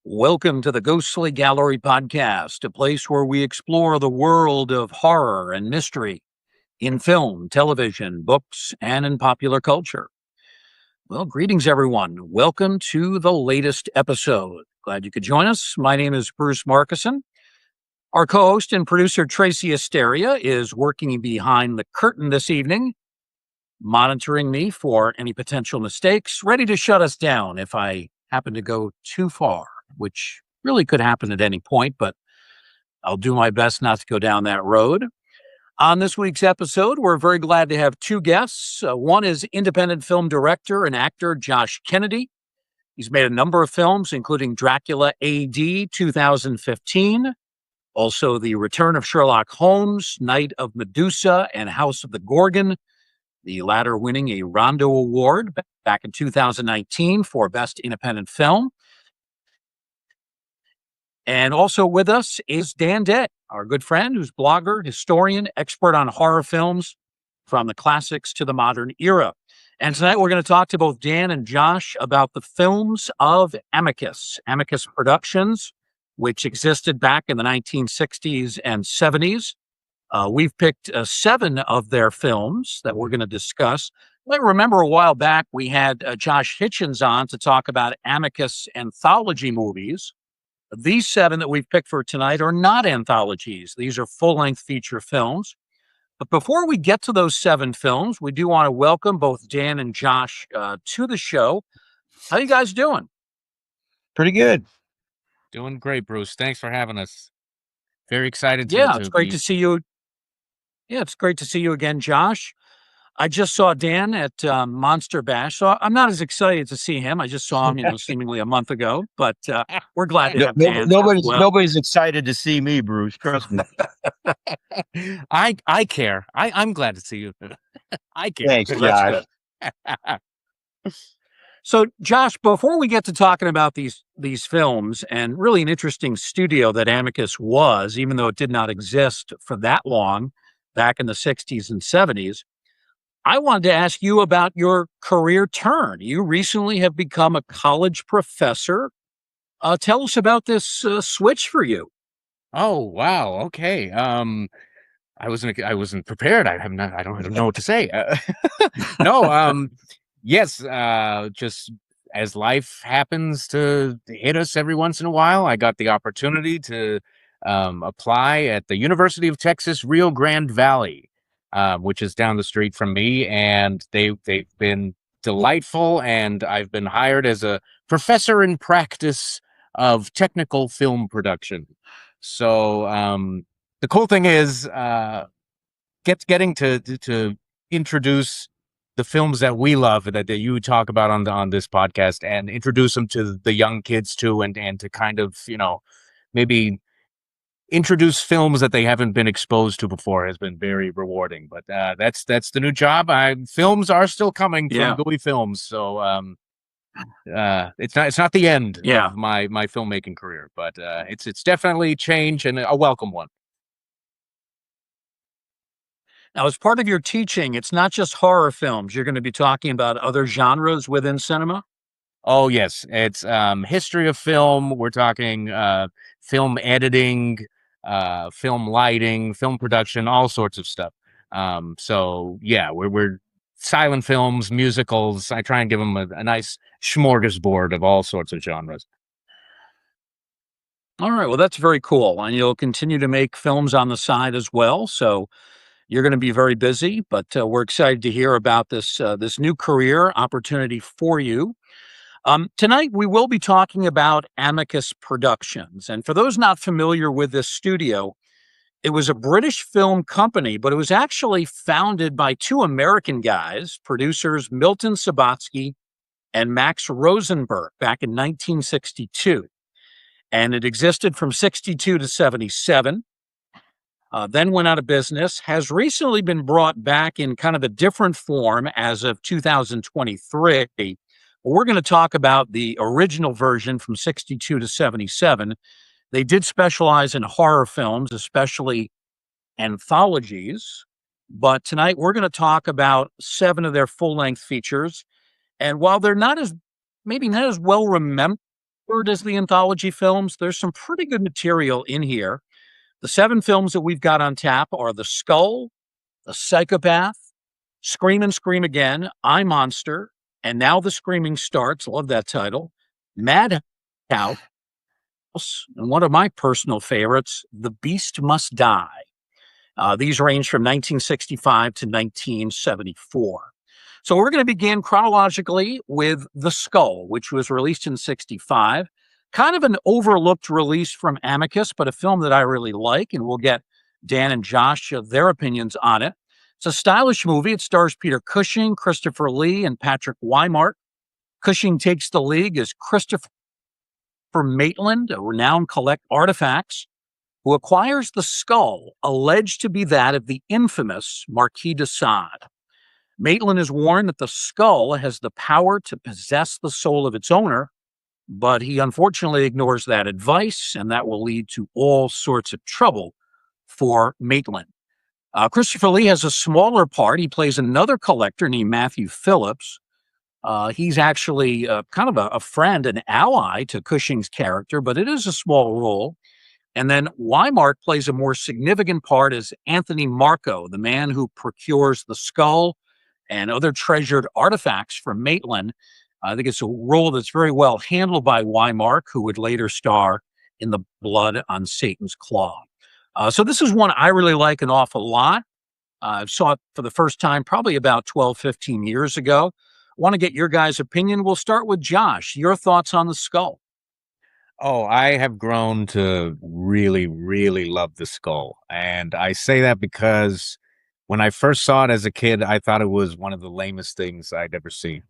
Welcome to the Ghostly Gallery Podcast, a place where we explore the world of horror and mystery in film, television, books, and in popular culture. Well, greetings, everyone. Welcome to the latest episode. Glad you could join us. My name is Bruce Markison. Our co-host and producer, Tracy Asteria, is working behind the curtain this evening, monitoring me for any potential mistakes, ready to shut us down if I happen to go too far, which really could happen at any point, but I'll do my best not to go down that road. On this week's episode, we're very glad to have two guests. One is independent film director and actor Josh Kennedy. He's made a number of films, including Dracula AD 2015, also The Return of Sherlock Holmes, Night of Medusa, and House of the Gorgon, the latter winning a Rondo Award back in 2019 for Best Independent Film. And also with us is Dan Day, our good friend, who's blogger, historian, expert on horror films from the classics to the modern era. And tonight we're going to talk to both Dan and Josh about the films of Amicus Productions, which existed back in the 1960s and 70s. We've picked 7 of their films that we're going to discuss. You might remember a while back we had Josh Hitchens on to talk about Amicus anthology movies. These 7 that we've picked for tonight are not anthologies. These are full-length feature films. But before we get to those 7 films, we do want to welcome both Dan and Josh to the show. How you guys doing? Pretty good. Doing great, Bruce. Thanks for having us. Very excited it's great to see you. Yeah, it's great to see you again, Josh. I just saw Dan at Monster Bash, so I'm not as excited to see him. I just saw him, seemingly a month ago, but we're glad to have Dan. Nobody's excited to see me, Bruce. Trust me. I care. I'm glad to see you. I care. Thanks, Josh. So, Josh, before we get to talking about these films, and really an interesting studio that Amicus was, even though it did not exist for that long, back in the 60s and 70s, I wanted to ask you about your career turn. You recently have become a college professor. Tell us about this switch for you. Oh, wow. Okay. I wasn't prepared. I don't know what to say. No. Yes. Just as life happens to hit us every once in a while, I got the opportunity to apply at the University of Texas, Rio Grande Valley. Which is down the street from me, and they've been delightful, and I've been hired as a professor in practice of technical film production. So the cool thing is getting to introduce the films that we love that you talk about on this podcast, and introduce them to the young kids too, and to kind of maybe introduce films that they haven't been exposed to before has been very rewarding. But that's the new job. Films are still coming from Gooey Films, so it's not the end of my filmmaking career, but it's definitely change, and a welcome one. Now, as part of your teaching, it's not just horror films. You're going to be talking about other genres within cinema. Oh yes, it's history of film. We're talking film editing, film lighting, film production, all sorts of stuff. So yeah, we're silent films, musicals. I try and give them a nice smorgasbord of all sorts of genres. All right, well, that's very cool. And you'll continue to make films on the side as well. So you're going to be very busy, but we're excited to hear about this new career opportunity for you. Tonight, we will be talking about Amicus Productions. And for those not familiar with this studio, it was a British film company, but it was actually founded by 2 American guys, producers Milton Subotsky and Max Rosenberg, back in 1962. And it existed from 62 to 77, then went out of business, has recently been brought back in kind of a different form as of 2023. We're going to talk about the original version from 62 to 77 They did specialize in horror films, especially anthologies. But tonight we're going to talk about 7 of their full-length features. And while they're maybe not as well remembered as the anthology films, there's some pretty good material in here. The 7 films that we've got on tap are The Skull, The Psychopath, Scream and Scream Again, I, Monster, and Now the Screaming Starts. Love that title. Madhouse, and one of my personal favorites, The Beast Must Die. These range from 1965 to 1974. So we're going to begin chronologically with The Skull, which was released in 65. Kind of an overlooked release from Amicus, but a film that I really like, and we'll get Dan and Josh their opinions on it. It's a stylish movie. It stars Peter Cushing, Christopher Lee, and Patrick Wymark. Cushing takes the lead as Christopher Maitland, a renowned artifacts, who acquires the skull alleged to be that of the infamous Marquis de Sade. Maitland is warned that the skull has the power to possess the soul of its owner, but he unfortunately ignores that advice, and that will lead to all sorts of trouble for Maitland. Christopher Lee has a smaller part. He plays another collector named Matthew Phillips. He's actually kind of a friend, an ally to Cushing's character, but it is a small role. And then Wymark plays a more significant part as Anthony Marco, the man who procures the skull and other treasured artifacts from Maitland. I think it's a role that's very well handled by Wymark, who would later star in The Blood on Satan's Claw. So this is one I really like an awful lot. I saw it for the first time probably about 12, 15 years ago. Want to get your guys' opinion. We'll start with Josh. Your thoughts on The Skull? Oh, I have grown to really, really love The Skull. And I say that because when I first saw it as a kid, I thought it was one of the lamest things I'd ever seen.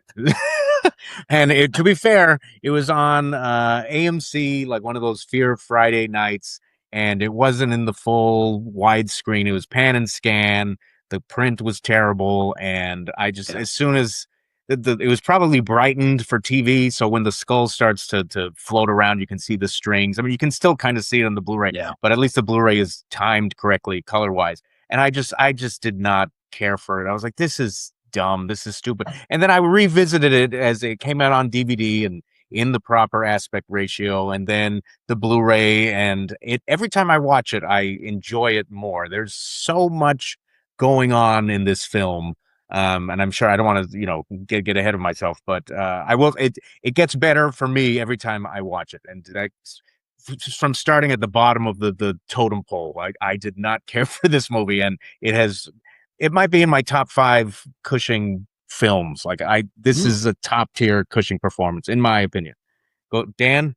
And to be fair, it was on AMC, like one of those Fear Friday nights, and it wasn't in the full widescreen. It was pan and scan. The print was terrible, and I just, as soon as it was probably brightened for TV, so when the skull starts to float around, you can see the strings. I mean, you can still kind of see it on the Blu-ray, but at least the Blu-ray is timed correctly color-wise. And I just did not care for it. I was like, this is dumb. This is stupid. And then I revisited it as it came out on DVD and in the proper aspect ratio, and then the Blu-ray. And every time I watch it, I enjoy it more. There's so much going on in this film. And I'm sure I don't want to, get ahead of myself, but I will. It gets better for me every time I watch it, and from starting at the bottom of the totem pole, I did not care for this movie, and it might be in my top 5 Cushing films. This is a top tier Cushing performance, in my opinion. Go, Dan.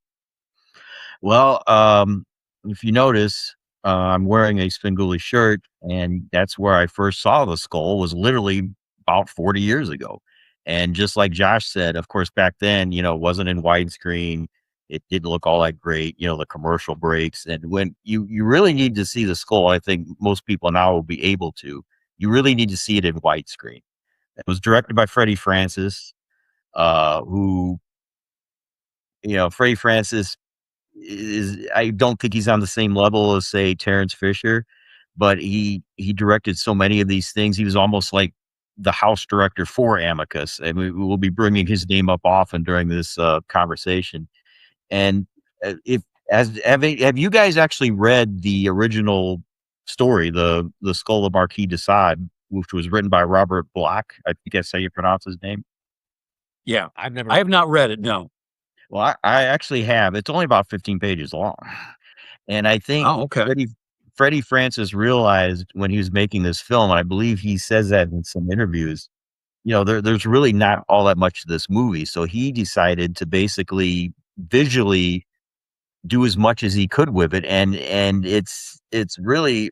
Well, if you notice, I'm wearing a Spenguli shirt, and that's where I first saw The Skull, was literally about 40 years ago. And just like Josh said, of course, back then, it wasn't in widescreen. It didn't look all that great, the commercial breaks. And when you really need to see The Skull, I think most people now will be able to. You really need to see it in widescreen. It was directed by Freddie Francis, who, Freddie Francis I don't think he's on the same level as, say, Terrence Fisher, but he directed so many of these things. He was almost like the house director for Amicus, and we will be bringing his name up often during this conversation. And have you guys actually read the original story, the Skull of Marquis de Sade, which was written by Robert Bloch? I think that's how you pronounce his name. Yeah, I have not read it. No. Well, I actually have. It's only about 15 pages long, and I think Freddie Francis realized when he was making this film, and I believe he says that in some interviews, there's really not all that much to this movie. So he decided to basically visually do as much as he could with it. And it's really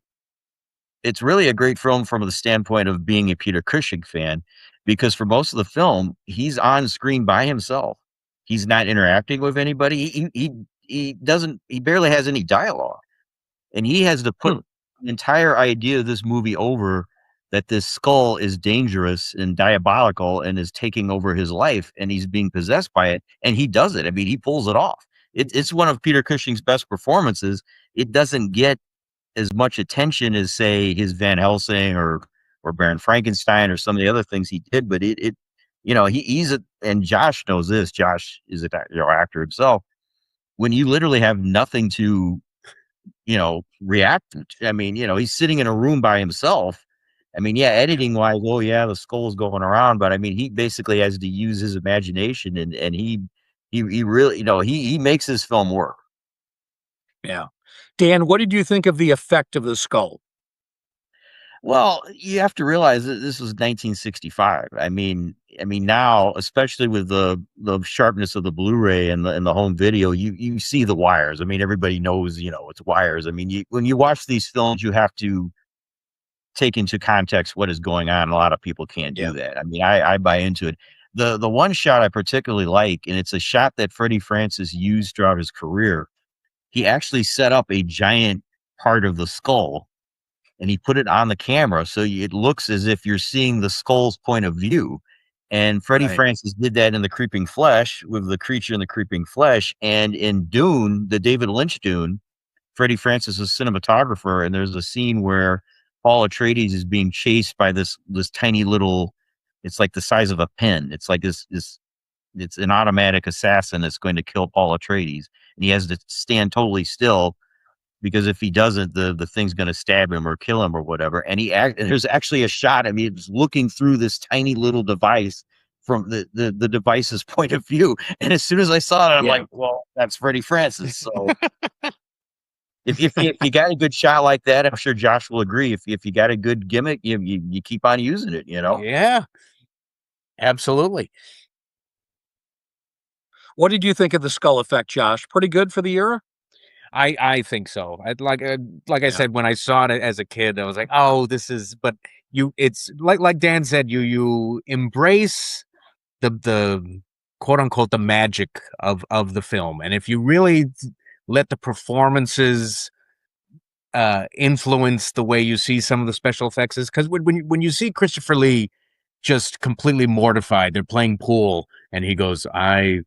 a great film from the standpoint of being a Peter Cushing fan, because for most of the film, he's on screen by himself. He's not interacting with anybody. He barely has any dialogue. And he has to put the entire idea of this movie over, that this skull is dangerous and diabolical and is taking over his life, and he's being possessed by it. And he does it. I mean, he pulls it off. it's one of Peter Cushing's best performances. It doesn't get as much attention as, say, his Van Helsing or Baron Frankenstein or some of the other things he did, but it he's a, and Josh knows this. Josh is an actor himself. When you literally have nothing to react to, I mean, he's sitting in a room by himself. I mean, yeah, editing wise, oh yeah, the skull's going around, but I mean, he basically has to use his imagination, and he really, he makes his film work. Yeah. Dan, what did you think of the effect of the skull? Well, you have to realize that this was 1965. I mean, now, especially with the sharpness of the Blu-ray and the home video, you see the wires. I mean, everybody knows, it's wires. I mean, when you watch these films, you have to take into context what is going on. A lot of people can't do that. I mean, I buy into it. The one shot I particularly like, and it's a shot that Freddie Francis used throughout his career. He actually set up a giant part of the skull, and he put it on the camera, so it looks as if you're seeing the skull's point of view. And Freddie Francis did that in The Creeping Flesh with the creature in The Creeping Flesh, and in Dune, the David Lynch Dune, Freddie Francis is cinematographer, and there's a scene where Paul Atreides is being chased by this tiny little, it's like the size of a pin. It's like this it's an automatic assassin that's going to kill Paul Atreides, and he has to stand totally still, because if he doesn't, the thing's going to stab him or kill him or whatever. And there's actually a shot. I mean, it's looking through this tiny little device from the device's point of view. And as soon as I saw it, I'm like, well, that's Freddie Francis. So if you got a good shot like that, I'm sure Josh will agree. If you got a good gimmick, you keep on using it, Yeah, absolutely. What did you think of the skull effect, Josh? Pretty good for the era? I think so. Like I said, when I saw it as a kid, I was like, oh, this is, but it's like Dan said, you embrace the quote unquote the magic of the film. And if you really let the performances influence the way you see some of the special effects, is because when you see Christopher Lee just completely mortified, they're playing pool and he goes, I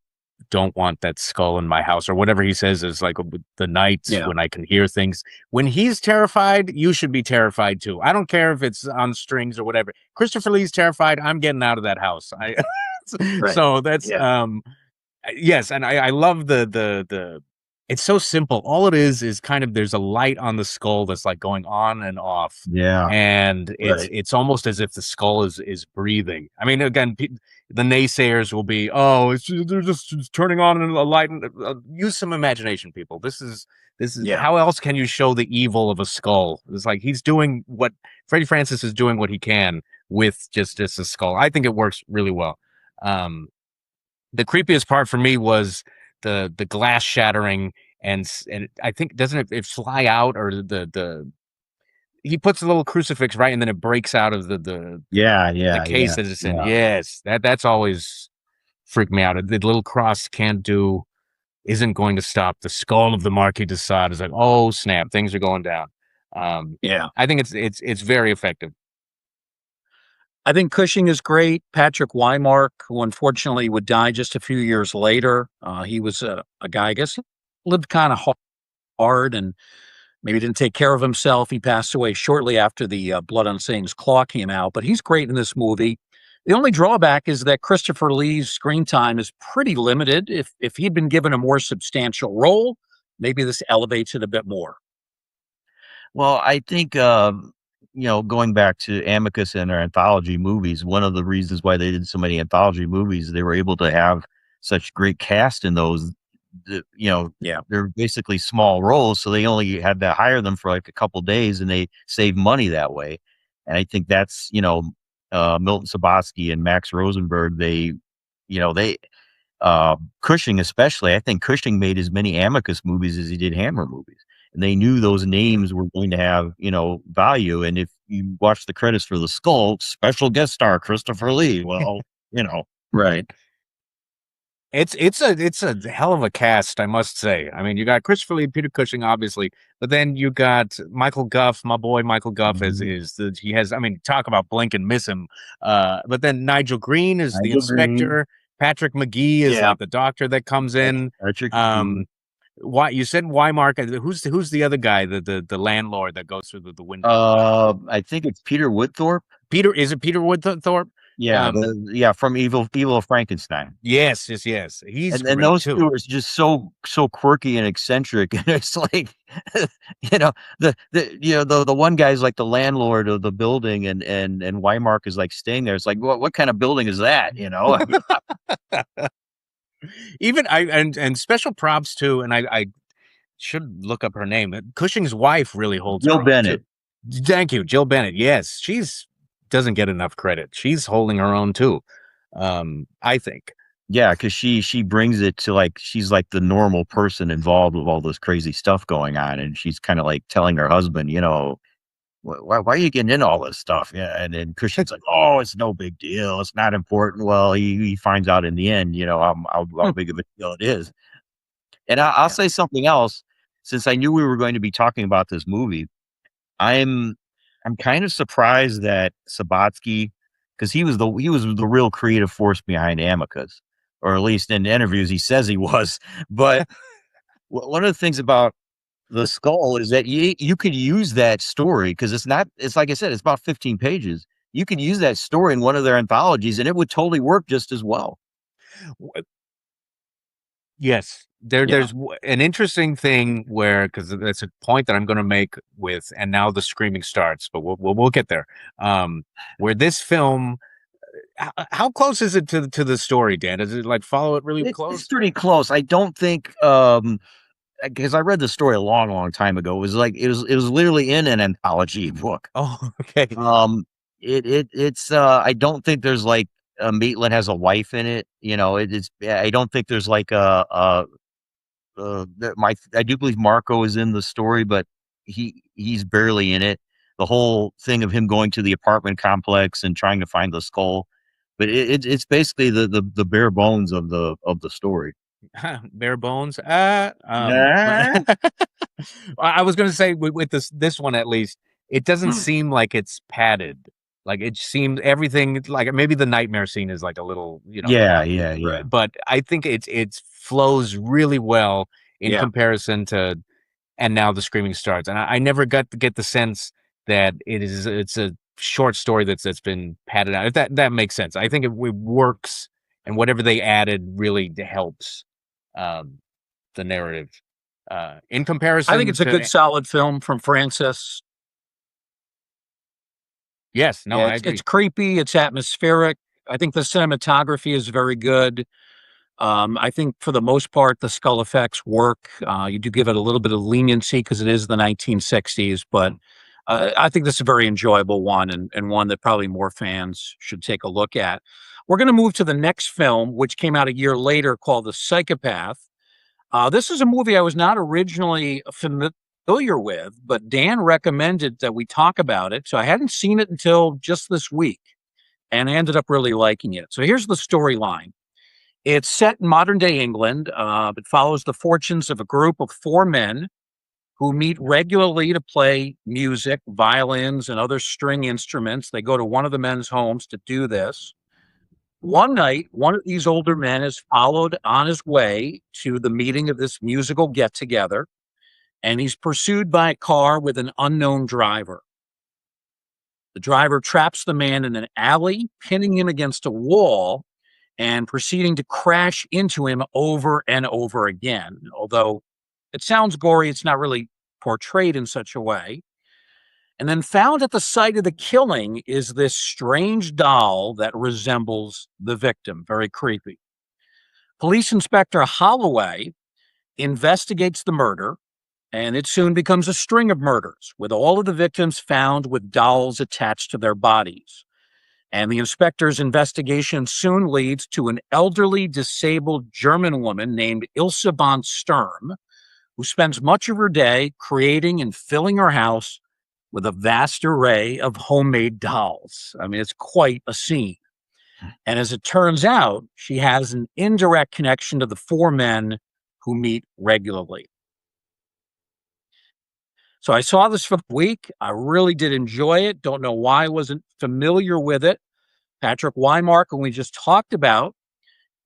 don't want that skull in my house, or whatever he says, is like the nights when I can hear things. When he's terrified, you should be terrified too. I don't care if it's on strings or whatever. Christopher Lee's terrified, I'm getting out of that house. So that's yes, and I love the it's so simple. All it is kind of, there's a light on the skull that's like going on and off. Yeah. And it's almost as if the skull is breathing. I mean, again, the naysayers will be, oh, they're just turning on a light. Use some imagination, people. This is how else can you show the evil of a skull? It's like he's doing what Freddie Francis is doing, what he can with just a skull. I think it works really well. The creepiest part for me was the glass shattering, and I think, doesn't it fly out, or he puts a little crucifix right, and then it breaks out of the case that it's in. Yes, that's always freaked me out. The little cross isn't going to stop the skull of the Marquis de Sade. Is like, oh snap, things are going down. I think it's very effective. I think Cushing is great. Patrick Wymark, who unfortunately would die just a few years later. He was a guy, I guess, lived kind of hard and maybe didn't take care of himself. He passed away shortly after the Blood on Satan's Claw came out, but he's great in this movie. The only drawback is that Christopher Lee's screen time is pretty limited. If he'd been given a more substantial role, maybe this elevates it a bit more. Well, I think going back to Amicus and their anthology movies, one of the reasons why they did so many anthology movies, they were able to have such great cast in those. They're basically small roles, so they only had to hire them for like a couple days, and they save money that way. And I think that's Milton Subotsky and Max Rosenberg. Cushing especially. I think Cushing made as many Amicus movies as he did Hammer movies. And they knew those names were going to have, value. And if you watch the credits for The Skull, special guest star Christopher Lee, well, Right. It's a hell of a cast, I must say. I mean, you got Christopher Lee, Peter Cushing, obviously, but then you got Michael Gough. My boy Michael Gough he has. I mean, talk about blink and miss him. But then Nigel Green is the inspector. Patrick McGee is like the doctor that comes in. Patrick Why you said Mark? Who's the other guy? The landlord that goes through the window. I think it's Peter Woodthorpe. Peter, is it Peter Woodthorpe? Yeah, from Evil Frankenstein. Yes. He's And great those too. two are just so quirky and eccentric, and it's like, the one guy's like the landlord of the building, and Weimark is like staying there. It's like, what kind of building is that? Even and special props too. And I should look up her name. Cushing's wife really holds Jill her own, Bennett. too. Thank you, Jill Bennett. Yes, she's doesn't get enough credit. She's holding her own too. I think. Yeah, because she brings it to, like, she's like the normal person involved with all this crazy stuff going on, and she's kind of like telling her husband, why are you getting into all this stuff? Yeah, and then Cushing's like, oh, it's no big deal, it's not important. Well, he finds out in the end, how big of a deal it is. And I'll say something else, since I knew we were going to be talking about this movie. I'm kind of surprised that Sabatsky, because he was the real creative force behind Amicus, or at least in interviews he says he was. But one of the things about the skull is that you could use that story, because it's like I said, it's about 15 pages. You could use that story in one of their anthologies, and it would totally work just as well. Yes, there's an interesting thing where, because that's a point that I'm going to make with, and now the screaming starts, but we'll get there. Where this film, how close is it to the story, Dan? Does it like follow it really close? It's pretty close. I don't think, because I read the story a long time ago. It was literally in an anthology book. Oh, okay. It's I don't think there's like Maitland has a wife in it. I don't think there's like I do believe Marco is in the story, but he's barely in it. The whole thing of him going to the apartment complex and trying to find the skull, but it's basically the bare bones of the story. Bare bones. Nah. I was going to say with this one, at least, it doesn't seem like it's padded. Like, it seems everything, like maybe the nightmare scene is like a little, Yeah. But I think it flows really well in comparison to, and now the screaming starts. And I never got to get the sense that it's a short story that's been padded out. If that makes sense. I think it works, and whatever they added really helps the narrative. In comparison, I think it's a good, solid film from Francis. Yes, no, I agree. It's creepy, it's atmospheric. I think the cinematography is very good. I think for the most part, the skull effects work. You do give it a little bit of leniency because it is the 1960s, but I think this is a very enjoyable one, and one that probably more fans should take a look at. We're going to move to the next film, which came out a year later, called The Psychopath. This is a movie I was not originally familiar with, but Dan recommended that we talk about it. So I hadn't seen it until just this week, and I ended up really liking it. So here's the storyline. It's set in modern day England. It follows the fortunes of a group of 4 men who meet regularly to play music, violins, and other string instruments. They go to one of the men's homes to do this. One night, one of these older men is followed on his way to the meeting of this musical get-together, and he's pursued by a car with an unknown driver. The driver traps the man in an alley, pinning him against a wall and proceeding to crash into him over and over again. Although it sounds gory, it's not really portrayed in such a way. And then found at the site of the killing is this strange doll that resembles the victim. Very creepy. Police Inspector Holloway investigates the murder, and it soon becomes a string of murders, with all of the victims found with dolls attached to their bodies. And the inspector's investigation soon leads to an elderly, disabled German woman named Ilse von Sturm, who spends much of her day creating and filling her house with a vast array of homemade dolls. I mean, it's quite a scene. And as it turns out, she has an indirect connection to the 4 men who meet regularly. So I saw this for the week. I really did enjoy it. Don't know why I wasn't familiar with it. Patrick Weimark, who we just talked about,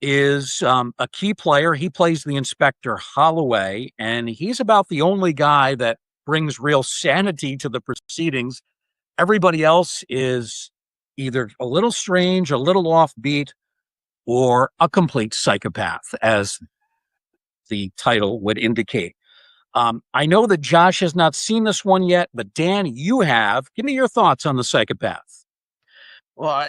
is a key player. He plays the Inspector Holloway, and he's about the only guy that brings real sanity to the proceedings. Everybody else is either a little strange, a little offbeat, or a complete psychopath, as the title would indicate. I know that Josh has not seen this one yet, but Dan, you have. Give me your thoughts on the psychopath. Well,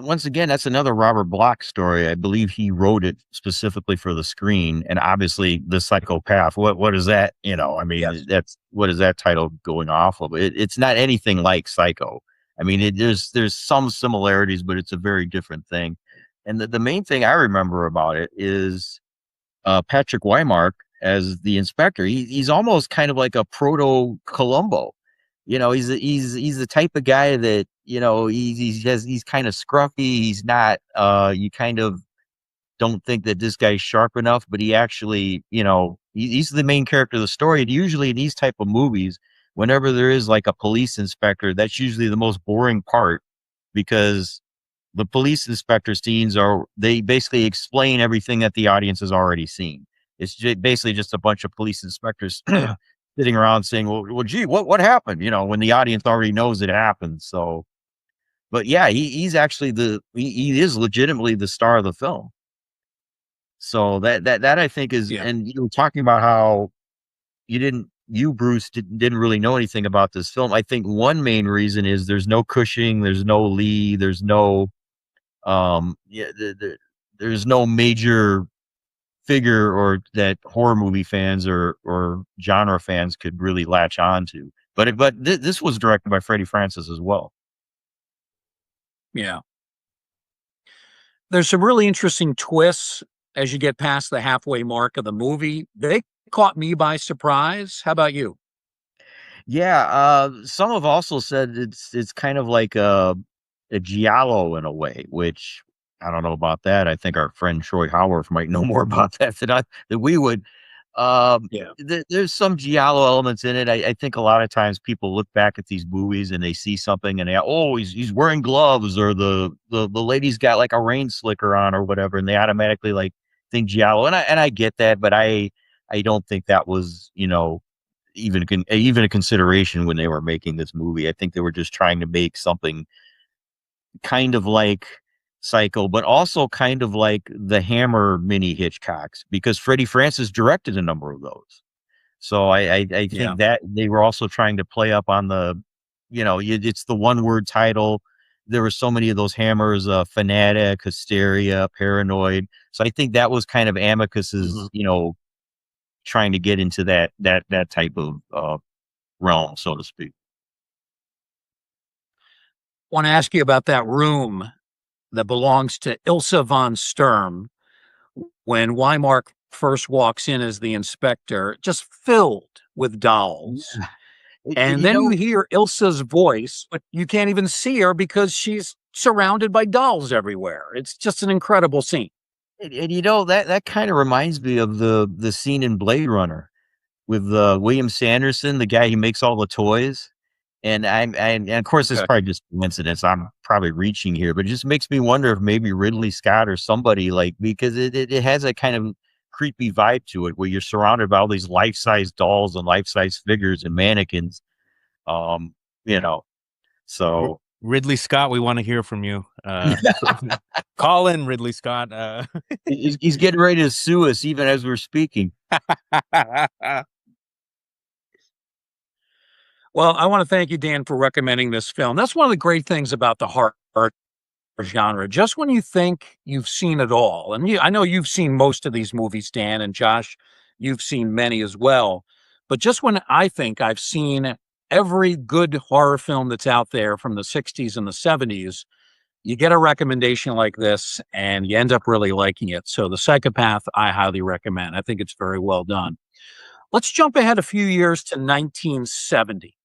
once again, that's another Robert Bloch story. I believe he wrote it specifically for the screen, and obviously, the psychopath. What is that? I Yes. mean, that's what is that title going off of? It's not anything like Psycho. I mean, there's some similarities, but it's a very different thing. And the main thing I remember about it is Patrick Wymark as the inspector. He's almost kind of like a proto Columbo. He's the type of guy that he's kind of scruffy. He's not. You kind of don't think that this guy's sharp enough, but he actually, he's the main character of the story. And usually in these type of movies, whenever there is like a police inspector, that's usually the most boring part because the police inspector scenes they basically explain everything that the audience has already seen. It's basically just a bunch of police inspectors sitting around saying, well, gee, what happened? When the audience already knows it happened. So, but yeah, he's actually he is legitimately the star of the film. So that I think is, Yeah. and talking about how Bruce didn't really know anything about this film. I think one main reason is there's no Cushing, there's no Lee, there's no, there's no major figure or that horror movie fans or genre fans could really latch on to. But this was directed by Freddie Francis as well. Yeah. There's some really interesting twists as you get past the halfway mark of the movie. They caught me by surprise. How about you? Yeah, some have also said it's kind of like a giallo in a way, which I don't know about that. I think our friend Troy Howarth might know more about that than we would. Yeah. There's some giallo elements in it. I think a lot of times people look back at these movies and they see something and he's wearing gloves, or the lady's got like a rain slicker on or whatever, and they automatically like think giallo. And I get that, but I don't think that was even a consideration when they were making this movie. I think they were just trying to make something kind of like Psycho, but also kind of like the Hammer mini Hitchcocks, because Freddie Francis directed a number of those. So I Yeah. think that they were also trying to play up on it's the one word title. There were so many of those Hammers, Fanatic, Hysteria, Paranoid. So I think that was kind of Amicus's, trying to get into that type of realm, so to speak. Want to ask you about that room that belongs to Ilsa von Sturm when Weimark first walks in as the inspector, just filled with dolls. And then you hear Ilsa's voice, but you can't even see her because she's surrounded by dolls everywhere. It's just an incredible scene. And that kind of reminds me of the scene in Blade Runner with William Sanderson, the guy who makes all the toys. And of course, it's probably just coincidence. I'm probably reaching here, but it just makes me wonder if maybe Ridley Scott or somebody, like, because it has a kind of creepy vibe to it where you're surrounded by all these life-size dolls and life-size figures and mannequins. So Ridley Scott, we want to hear from you. Call in, Ridley Scott. he's getting ready to sue us even as we're speaking. Well, I want to thank you, Dan, for recommending this film. That's one of the great things about the horror genre. Just when you think you've seen it all, and I know you've seen most of these movies, Dan, and Josh, you've seen many as well. But just when I think I've seen every good horror film that's out there from the 60s and the 70s, you get a recommendation like this and you end up really liking it. So The Psychopath, I highly recommend. I think it's very well done. Let's jump ahead a few years to 1970.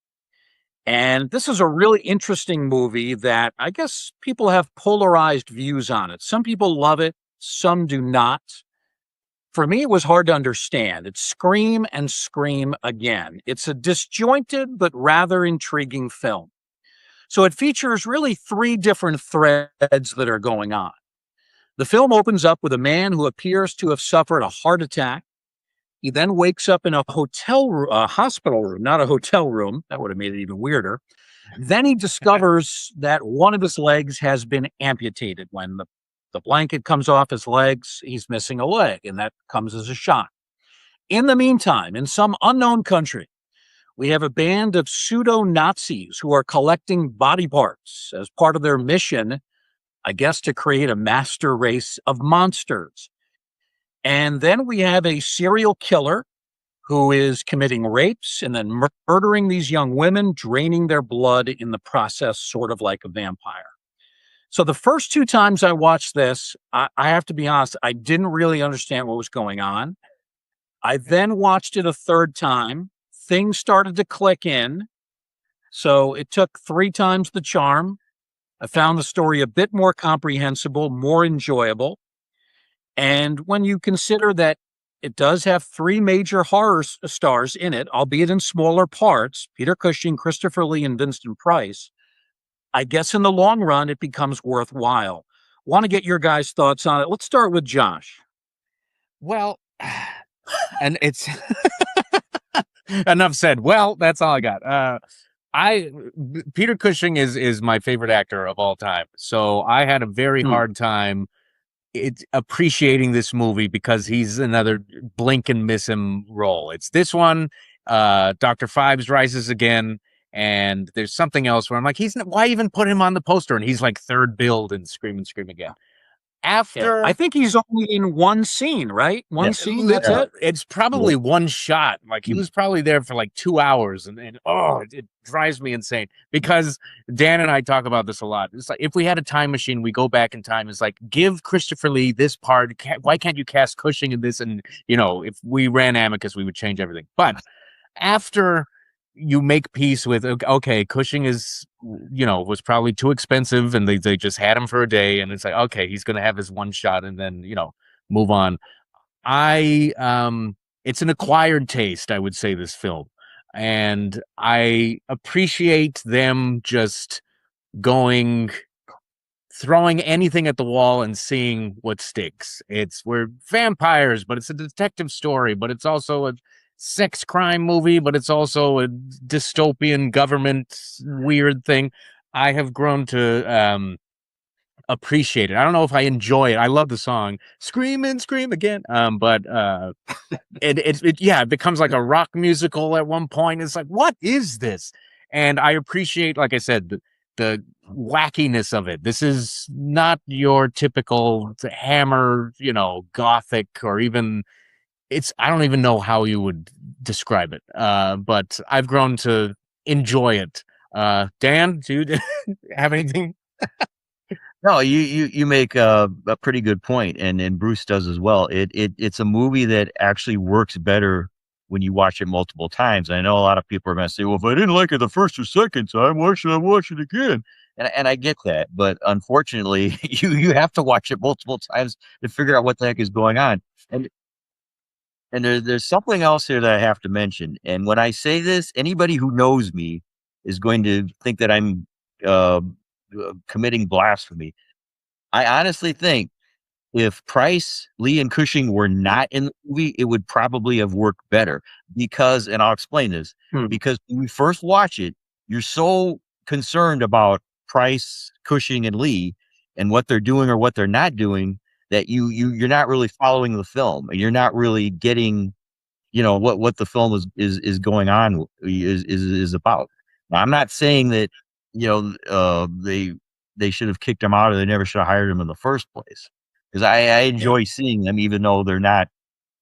And this is a really interesting movie that I guess people have polarized views on it. Some people love it, some do not. For me, it was hard to understand. It's Scream and Scream Again. It's a disjointed but rather intriguing film. So it features really three different threads that are going on. The film opens up with a man who appears to have suffered a heart attack. He then wakes up in a hospital room, not a hotel room. That would have made it even weirder. Then he discovers that one of his legs has been amputated. When the blanket comes off his legs, he's missing a leg, and that comes as a shock. In the meantime, in some unknown country, we have a band of pseudo-Nazis who are collecting body parts as part of their mission, I guess, to create a master race of monsters. And then we have a serial killer who is committing rapes and then murdering these young women, draining their blood in the process, sort of like a vampire. So the first 2 times I watched this, I have to be honest, I didn't really understand what was going on. I then watched it a 3rd time. Things started to click in. So it took 3 times the charm. I found the story a bit more comprehensible, more enjoyable. And when you consider that it does have 3 major horror stars in it, albeit in smaller parts, Peter Cushing, Christopher Lee, and Vincent Price, I guess in the long run, it becomes worthwhile. Want to get your guys' thoughts on it. Let's start with Josh. Well, and it's enough said. Well, that's all I got. Peter Cushing is my favorite actor of all time. So I had a very hard time appreciating this movie because he's another blink and miss him role. It's this one, Dr. Fives rises again, and there's something else where I'm like, why even put him on the poster? And he's like 3rd build in Scream and Scream Again. After I think he's only in one scene, right? One scene, that's it. It's probably one shot. Like he was probably there for like 2 hours, and it drives me insane because Dan and I talk about this a lot. It's like if we had a time machine, we go back in time. It's like give Christopher Lee this part. Why can't you cast Cushing in this? And if we ran Amicus, we would change everything. But after you make peace with, okay, Cushing is, was probably too expensive and they just had him for a day, and it's like, okay, he's going to have his one shot and then, move on. It's an acquired taste, I would say, this film. And I appreciate them just throwing anything at the wall and seeing what sticks. We're vampires, but it's a detective story, but it's also a sex crime movie, but it's also a dystopian government weird thing. I have grown to appreciate it. I don't know if I enjoy it. I love the song "Scream and Scream Again," but it becomes like a rock musical at one point. It's like, what is this? And I appreciate, like I said, the wackiness of it. This is not your typical Hammer, gothic, or even. I don't even know how you would describe it, but I've grown to enjoy it. Dan, do you have anything? No, you make a pretty good point, and Bruce does as well. It's a movie that actually works better when you watch it multiple times. I know a lot of people are going to say, well, if I didn't like it the first or second time, why should I watch it again? And I get that, but unfortunately, you have to watch it multiple times to figure out what the heck is going on. And there's something else here that I have to mention. And when I say this, anybody who knows me is going to think that I'm committing blasphemy. I honestly think if Price, Lee, and Cushing were not in the movie, it would probably have worked better. Because, and I'll explain this, because when we first watch it, you're so concerned about Price, Cushing, and Lee and what they're doing or what they're not doing that you're not really following the film, and you're not really getting, what the film is going on is about. Now, I'm not saying that they should have kicked him out or they never should have hired him in the first place, because I enjoy seeing them even though they're not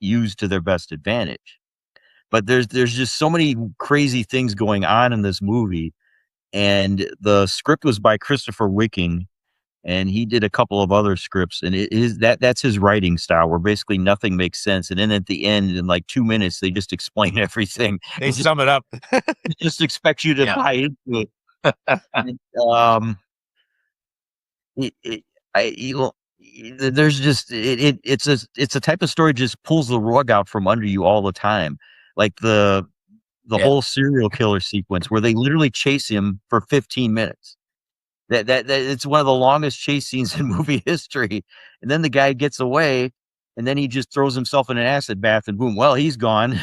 used to their best advantage. But there's just so many crazy things going on in this movie, and the script was by Christopher Wicking. And he did a couple of other scripts, and that's his writing style, where basically nothing makes sense. And then at the end, in like 2 minutes, they just explain everything. They sum it up. Just expect you to buy into it. There's just it's a type of story just pulls the rug out from under you all the time, like the whole serial killer sequence where they literally chase him for 15 minutes. That it's one of the longest chase scenes in movie history. And then the guy gets away, and then he just throws himself in an acid bath, and boom, well, he's gone.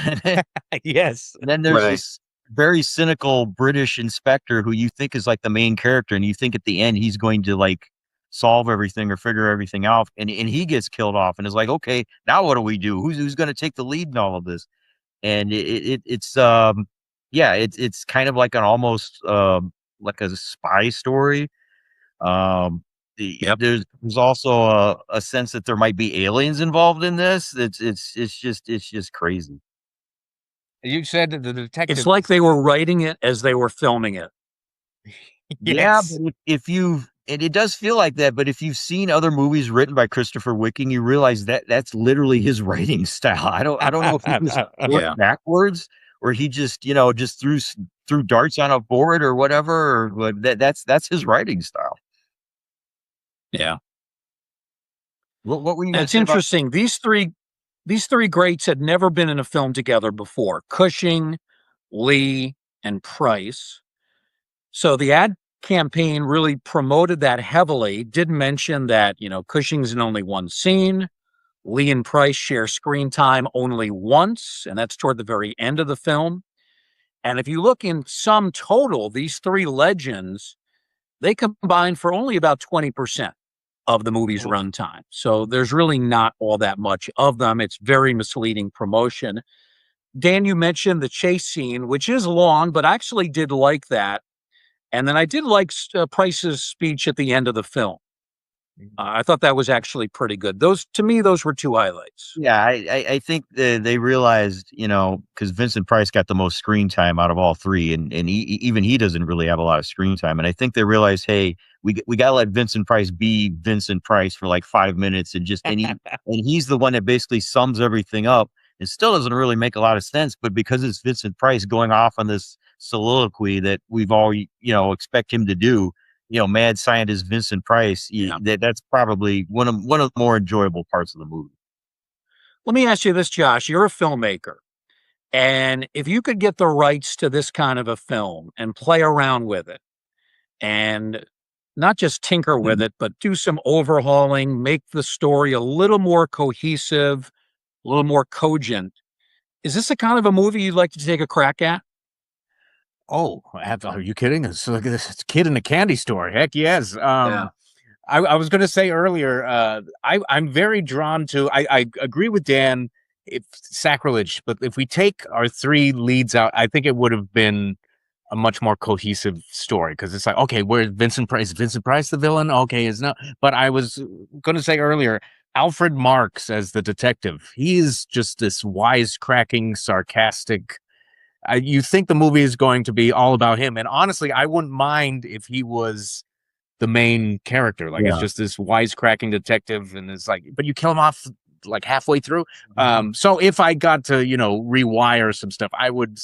Yes. And then there's Right. this very cynical British inspector who you think is like the main character, and you think at the end he's going to like solve everything or figure everything out, and he gets killed off, and is like, okay, now what do we do? Who's going to take the lead in all of this? And it's yeah, it's kind of like an almost like a spy story. Yep. There's also a sense that there might be aliens involved in this. It's just crazy. You said that the detective. It's like they were writing it as they were filming it. Yeah, Yes. but if you've and it does feel like that, but if you've seen other movies written by Christopher Wicking, you realize that that's literally his writing style. I don't know if he just worked Yeah. backwards, or he just, just threw darts on a board or whatever, or but that's his writing style. Yeah. What were you And gonna it's say about interesting. These three greats had never been in a film together before. Cushing, Lee, and Price. So the ad campaign really promoted that heavily. Did mention that, Cushing's in only one scene. Lee and Price share screen time only once, and that's toward the very end of the film. And if you look in sum total, these three legends, they combine for only about 20% of the movie's runtime. So there's really not all that much of them. It's very misleading promotion. Dan, you mentioned the chase scene, which is long, but I actually did like that. And then I did like Price's speech at the end of the film. I thought that was actually pretty good. To me, those were two highlights. Yeah, I think they realized, because Vincent Price got the most screen time out of all three, and even he doesn't really have a lot of screen time. And I think they realized, hey, we got to let Vincent Price be Vincent Price for like 5 minutes, and he's the one that basically sums everything up. It still doesn't really make a lot of sense, but because it's Vincent Price going off on this soliloquy that we've all expect him to do, mad scientist Vincent Price, that's probably one of the more enjoyable parts of the movie. Let me ask you this, Josh. You're a filmmaker. And if you could get the rights to this kind of a film and play around with it and not just tinker with it, but do some overhauling, make the story a little more cohesive, a little more cogent, is this the kind of a movie you'd like to take a crack at? Oh, are you kidding? It's like this kid in a candy store. Heck yes. Yeah. I was going to say earlier, I'm very drawn to. I agree with Dan. It's sacrilege, but if we take our three leads out, I think it would have been a much more cohesive story, because it's like, okay, where's Vincent Price? Vincent Price the villain? Okay, is not. But I was going to say earlier, Alfred Marks as the detective. He is just this wisecracking, sarcastic. You think the movie is going to be all about him, and honestly, I wouldn't mind if he was the main character. Like, it's just this wisecracking detective, and it's like, but you kill him off like halfway through. So if I got to, rewire some stuff, I would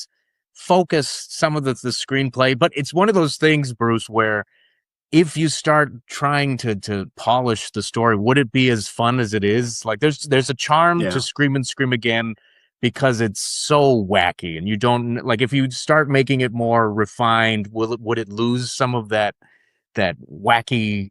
focus some of the screenplay. But it's one of those things, Bruce, where if you start trying to polish the story, would it be as fun as it is? Like, there's a charm to Scream and Scream Again, because it's so wacky, and you don't like, if you start making it more refined, would it lose some of that wacky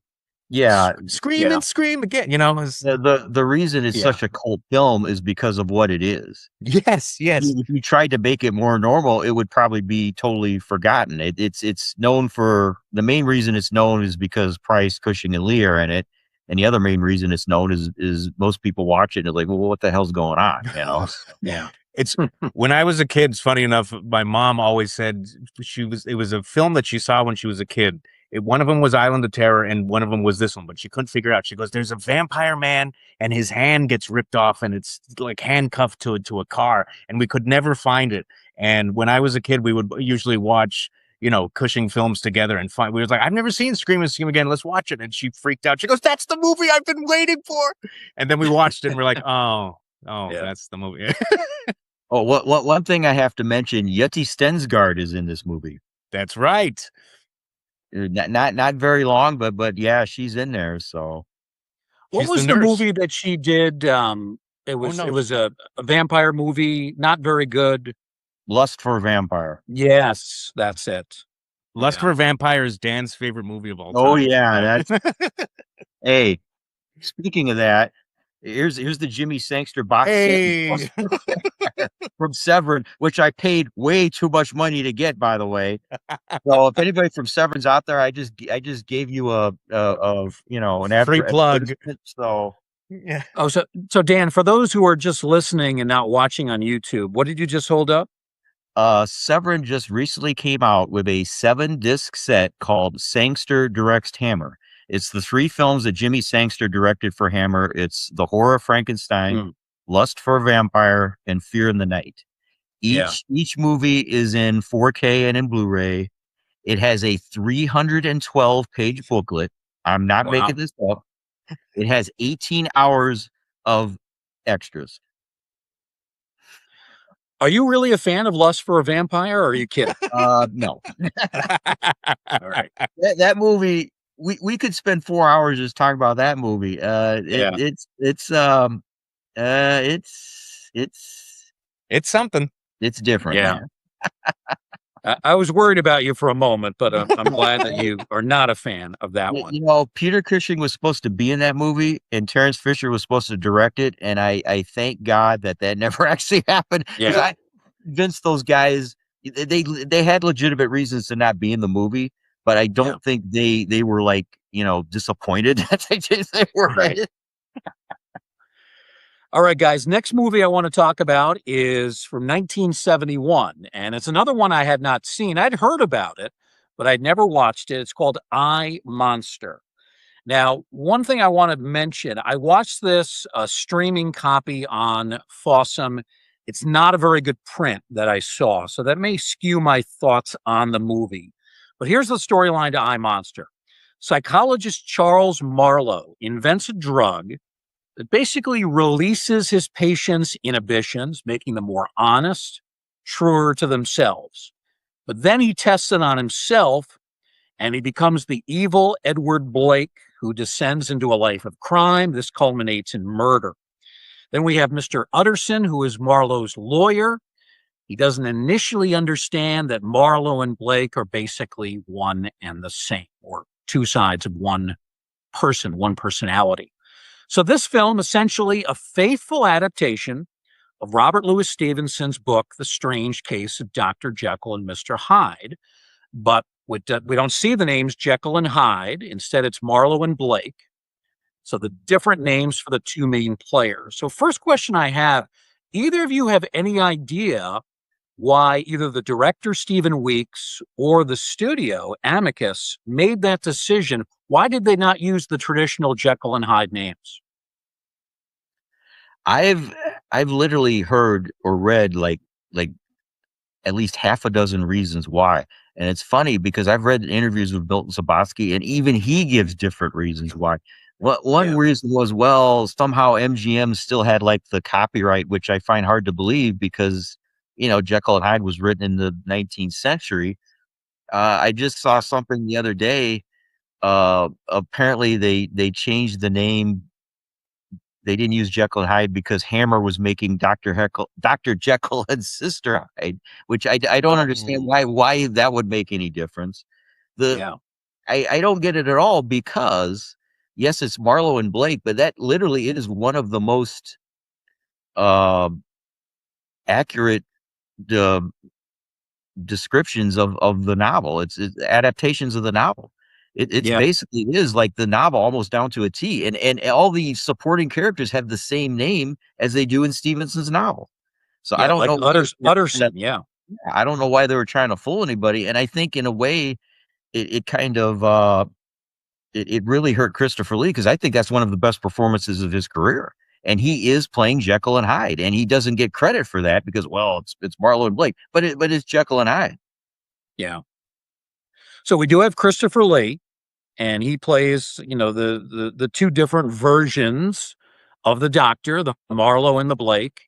scream and scream again, the reason it's such a cult film is because of what it is. Yes. If you tried to make it more normal, it would probably be totally forgotten. It's known for, the main reason it's known is because Price, Cushing, and Lee are in it. And the other main reason it's known is most people watch it and they're like, well, what the hell's going on? Yeah. It's when I was a kid, it's funny enough, my mom always said it was a film that she saw when she was a kid. One of them was Island of Terror, and one of them was this one, but she couldn't figure out. She goes, there's a vampire man, and his hand gets ripped off, and it's like handcuffed to a car, and we could never find it. And when I was a kid, we would usually watch, Cushing films together, and we were like, I've never seen Scream and Scream Again. Let's watch it. And she freaked out. She goes, that's the movie I've been waiting for. And then we watched it, and we're like, oh, that's the movie. Oh, what one thing I have to mention, Yeti Stensgaard is in this movie. That's right. Not very long, but yeah, she's in there. So What was the movie that she did? It was a vampire movie, not very good. Lust for a Vampire. Yes, that's it. Lust for a Vampire is Dan's favorite movie of all time. Oh yeah, hey. Speaking of that, here's the Jimmy Sangster box Hey. set from Severin, which I paid way too much money to get, by the way. So if anybody from Severin's out there, I just gave you a an Free plug. advertisement. So Yeah. Oh, so Dan, for those who are just listening and not watching on YouTube, what did you just hold up? Severin just recently came out with a 7-disc set called Sangster Directs Hammer. It's the 3 films that Jimmy Sangster directed for Hammer. It's The Horror of Frankenstein, Lust for a Vampire, and Fear in the Night. Each movie is in 4K and in Blu-ray. It has a 312-page booklet. I'm not making this up. It has 18 hours of extras. Are you really a fan of Lust for a Vampire, or are you kidding? No. All right. That movie, we could spend 4 hours just talking about that movie. It's something. It's different. Yeah. Man. I was worried about you for a moment, but I'm glad that you are not a fan of that one. You know, Peter Cushing was supposed to be in that movie, and Terrence Fisher was supposed to direct it, and I thank God that never actually happened. Because I convinced those guys they had legitimate reasons to not be in the movie, but I don't think they were like disappointed that they were. Right. All right, guys, next movie I want to talk about is from 1971, and it's another one I had not seen. I'd heard about it, but I'd never watched it. It's called I, Monster. Now, one thing I want to mention, I watched this streaming copy on Fossum. It's not a very good print that I saw, so that may skew my thoughts on the movie. But here's the storyline to I, Monster. Psychologist Charles Marlowe invents a drug that basically releases his patients' inhibitions, making them more honest, truer to themselves. But then he tests it on himself, and he becomes the evil Edward Blake, who descends into a life of crime. This culminates in murder. Then we have Mr. Utterson, who is Marlowe's lawyer. He doesn't initially understand that Marlowe and Blake are basically one and the same, or two sides of one person, one personality. So this film, essentially a faithful adaptation of Robert Louis Stevenson's book, The Strange Case of Dr. Jekyll and Mr. Hyde. But we don't see the names Jekyll and Hyde. Instead, it's Marlowe and Blake. So the different names for the two main players. So first question I have, either of you have any idea why either the director, Stephen Weeks, or the studio, Amicus, made that decision? Why did they not use the traditional Jekyll and Hyde names? I've literally heard or read like at least half a dozen reasons why. And it's funny because I've read interviews with Milton Subotsky, and even he gives different reasons why. One reason was, well, somehow MGM still had like the copyright, which I find hard to believe because, Jekyll and Hyde was written in the 19th century. I just saw something the other day. Apparently they changed the name. They didn't use Jekyll and Hyde because Hammer was making Dr. Jekyll and Sister Hyde, which I don't understand why that would make any difference. I don't get it at all because yes, it's Marlowe and Blake, but that literally is one of the most accurate descriptions of the novel. It's adaptations of the novel. It's basically is like the novel almost down to a T, and all the supporting characters have the same name as they do in Stevenson's novel. So I don't know Utterson. I don't know why they were trying to fool anybody, and I think in a way it kind of it really hurt Christopher Lee because I think that's one of the best performances of his career, and he is playing Jekyll and Hyde, and he doesn't get credit for that because it's Marlowe and Blake, but it's Jekyll and Hyde. Yeah. So we do have Christopher Lee, and he plays, the two different versions of the Doctor, the Marlowe and the Blake.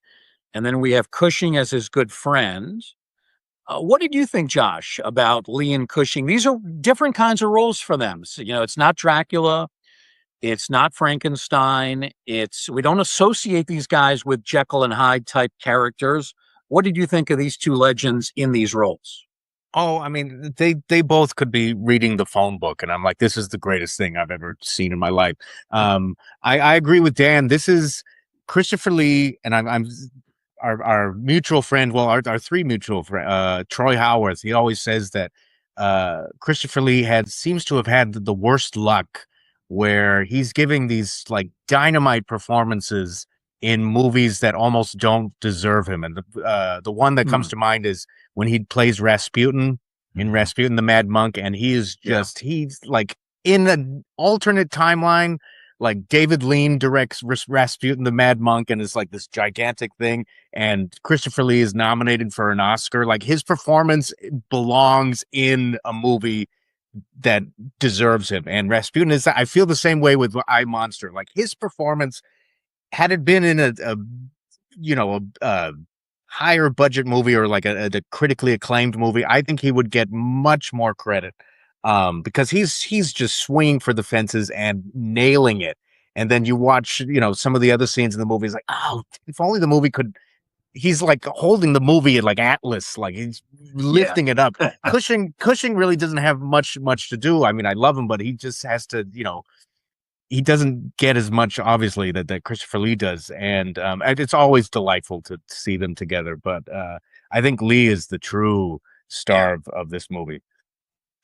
And then we have Cushing as his good friend. What did you think, Josh, about Lee and Cushing? These are different kinds of roles for them. So, it's not Dracula. It's not Frankenstein. We don't associate these guys with Jekyll and Hyde type characters. What did you think of these two legends in these roles? Oh, I mean, they both could be reading the phone book, and I'm like, this is the greatest thing I've ever seen in my life. I agree with Dan. This is Christopher Lee, and I'm our mutual friend. Well, our three mutual friend, Troy Howarth. He always says that Christopher Lee seems to have had the worst luck, where he's giving these like dynamite performances in movies that almost don't deserve him. And the one that comes to mind is when he plays Rasputin in Rasputin the Mad Monk, and he is just he's like in an alternate timeline. Like David Lean directs Rasputin the Mad Monk, and it's like this gigantic thing. And Christopher Lee is nominated for an Oscar. Like his performance belongs in a movie that deserves him. And Rasputin is. I feel the same way with I Monster. Like his performance, had it been in a higher budget movie or like a critically acclaimed movie, I think he would get much more credit, because he's just swinging for the fences and nailing it. And then you watch, some of the other scenes in the movie. It's like, oh, if only the movie could. He's like holding the movie at like Atlas, like he's lifting it up. Cushing really doesn't have much to do. I mean, I love him, but he just has to, he doesn't get as much, obviously, that Christopher Lee does, and it's always delightful to see them together. But I think Lee is the true star of this movie.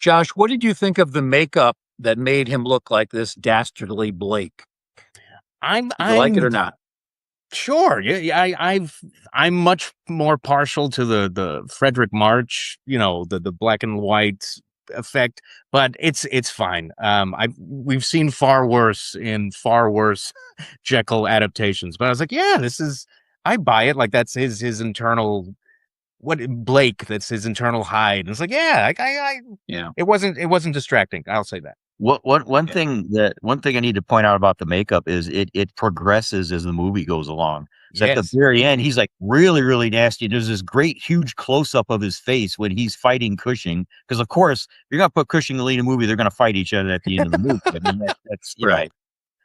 Josh, what did you think of the makeup that made him look like this dastardly Blake? I'm you like it or not? Sure. Yeah. I'm much more partial to the Frederick March, the black and white effect, but it's fine. We've seen far worse in far worse Jekyll adaptations, but I was like, yeah, I buy it. Like that's his internal Blake. That's his internal hide. And it's like, yeah, yeah. It wasn't distracting. I'll say that. One thing I need to point out about the makeup is it progresses as the movie goes along. So at the very end, he's like really, really nasty. There's this great, huge close up of his face when he's fighting Cushing. Because of course, if you're gonna put Cushing in the lead of the movie, they're gonna fight each other at the end of the movie. I mean, that's right.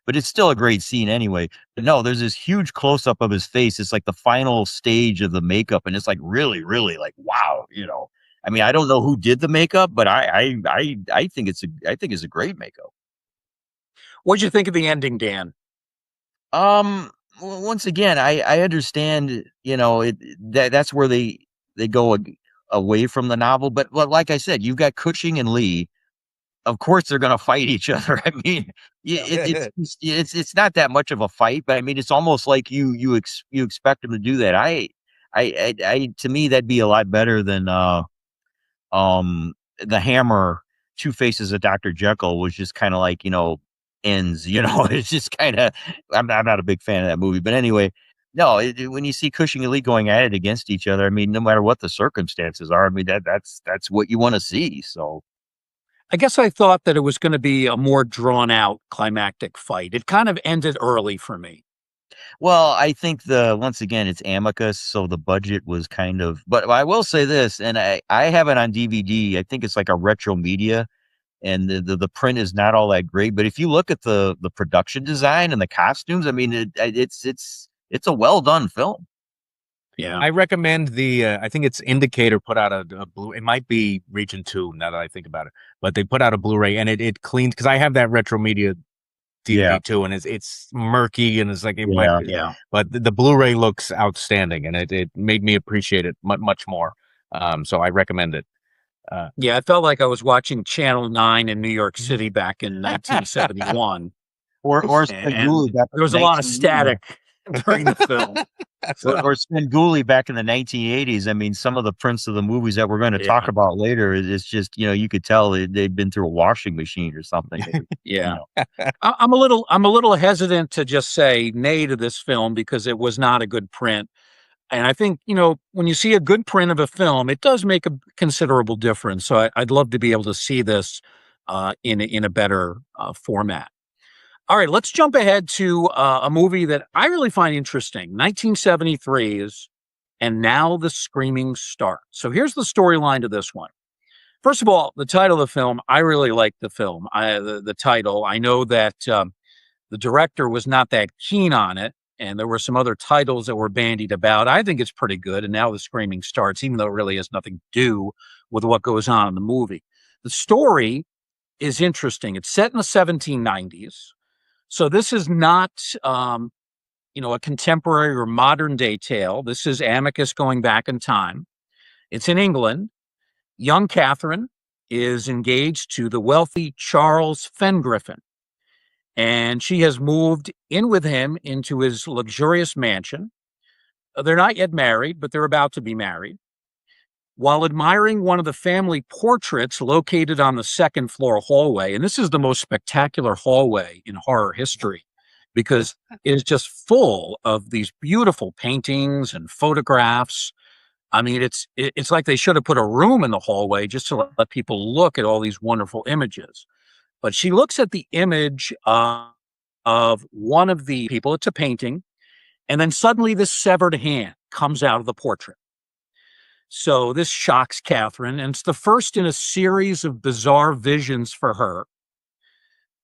But it's still a great scene anyway. But no, there's this huge close up of his face. It's like the final stage of the makeup, and it's like really, really like wow, I mean, I don't know who did the makeup, but I think it's a great makeup. What'd you think of the ending, Dan? Once again, I understand, that's where they go away from the novel, but like I said, you've got Cushing and Lee. Of course, they're going to fight each other. I mean, it's not that much of a fight, but I mean, it's almost like you expect them to do that. To me, that'd be a lot better than the Hammer Two Faces of Dr. Jekyll was just kind of like, ends, it's just kind of, I'm not a big fan of that movie, but anyway, no, when you see Cushing and Lee going at it against each other, I mean, no matter what the circumstances are, I mean, that's what you want to see. So I guess I thought that it was going to be a more drawn out climactic fight. It kind of ended early for me. Well, I think once again, it's Amicus, so the budget was kind of, but I will say this, and I have it on DVD. I think it's like a retro media, and the print is not all that great. But if you look at the production design and the costumes, I mean, it's a well done film. Yeah, I recommend I think it's Indicator put out a blue. It might be Region 2 now that I think about it, but they put out a Blu-ray and it cleans, because I have that retro media DVD too, and it's murky and it's like but the Blu-ray looks outstanding, and it made me appreciate it much more. So I recommend it. I felt like I was watching Channel 9 in New York City back in 1971. Or there was a lot of static during the film. Or Spenguli back in the 1980s. I mean, some of the prints of the movies that we're going to talk about later, it's just, you could tell they'd been through a washing machine or something. I'm a little hesitant to just say nay to this film because it was not a good print. And I think, when you see a good print of a film, it does make a considerable difference. So I'd love to be able to see this in a better format. All right, let's jump ahead to a movie that I really find interesting. 1973 is And Now the Screaming Starts. So here's the storyline to this one. First of all, the title of the film, I really like the film. The title, I know that the director was not that keen on it. and there were some other titles that were bandied about. I think it's pretty good. And now the screaming starts, even though it really has nothing to do with what goes on in the movie. The story is interesting. It's set in the 1790s. So this is not, a contemporary or modern day tale. This is Amicus going back in time. It's in England. Young Catherine is engaged to the wealthy Charles Fengriffin, and she has moved in with him into his luxurious mansion. They're not yet married, but they're about to be married. While admiring one of the family portraits located on the second floor hallway, and this is the most spectacular hallway in horror history because it is just full of these beautiful paintings and photographs. I mean, it's like they should have put a room in the hallway just to let people look at all these wonderful images. But she looks at the image of one of the people. It's a painting. And then suddenly this severed hand comes out of the portrait. So this shocks Catherine, and it's the first in a series of bizarre visions for her.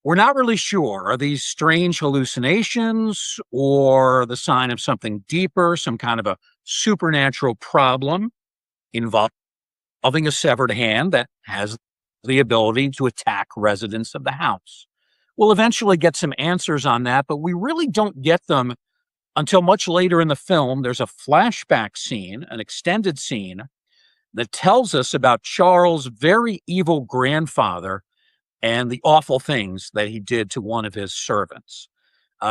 We're not really sure. Are these strange hallucinations or the sign of something deeper, some kind of a supernatural problem involving a severed hand that has the ability to attack residents of the house? We'll eventually get some answers on that, but we really don't get them until much later in the film. There's a flashback scene, an extended scene, that tells us about Charles' very evil grandfather and the awful things that he did to one of his servants.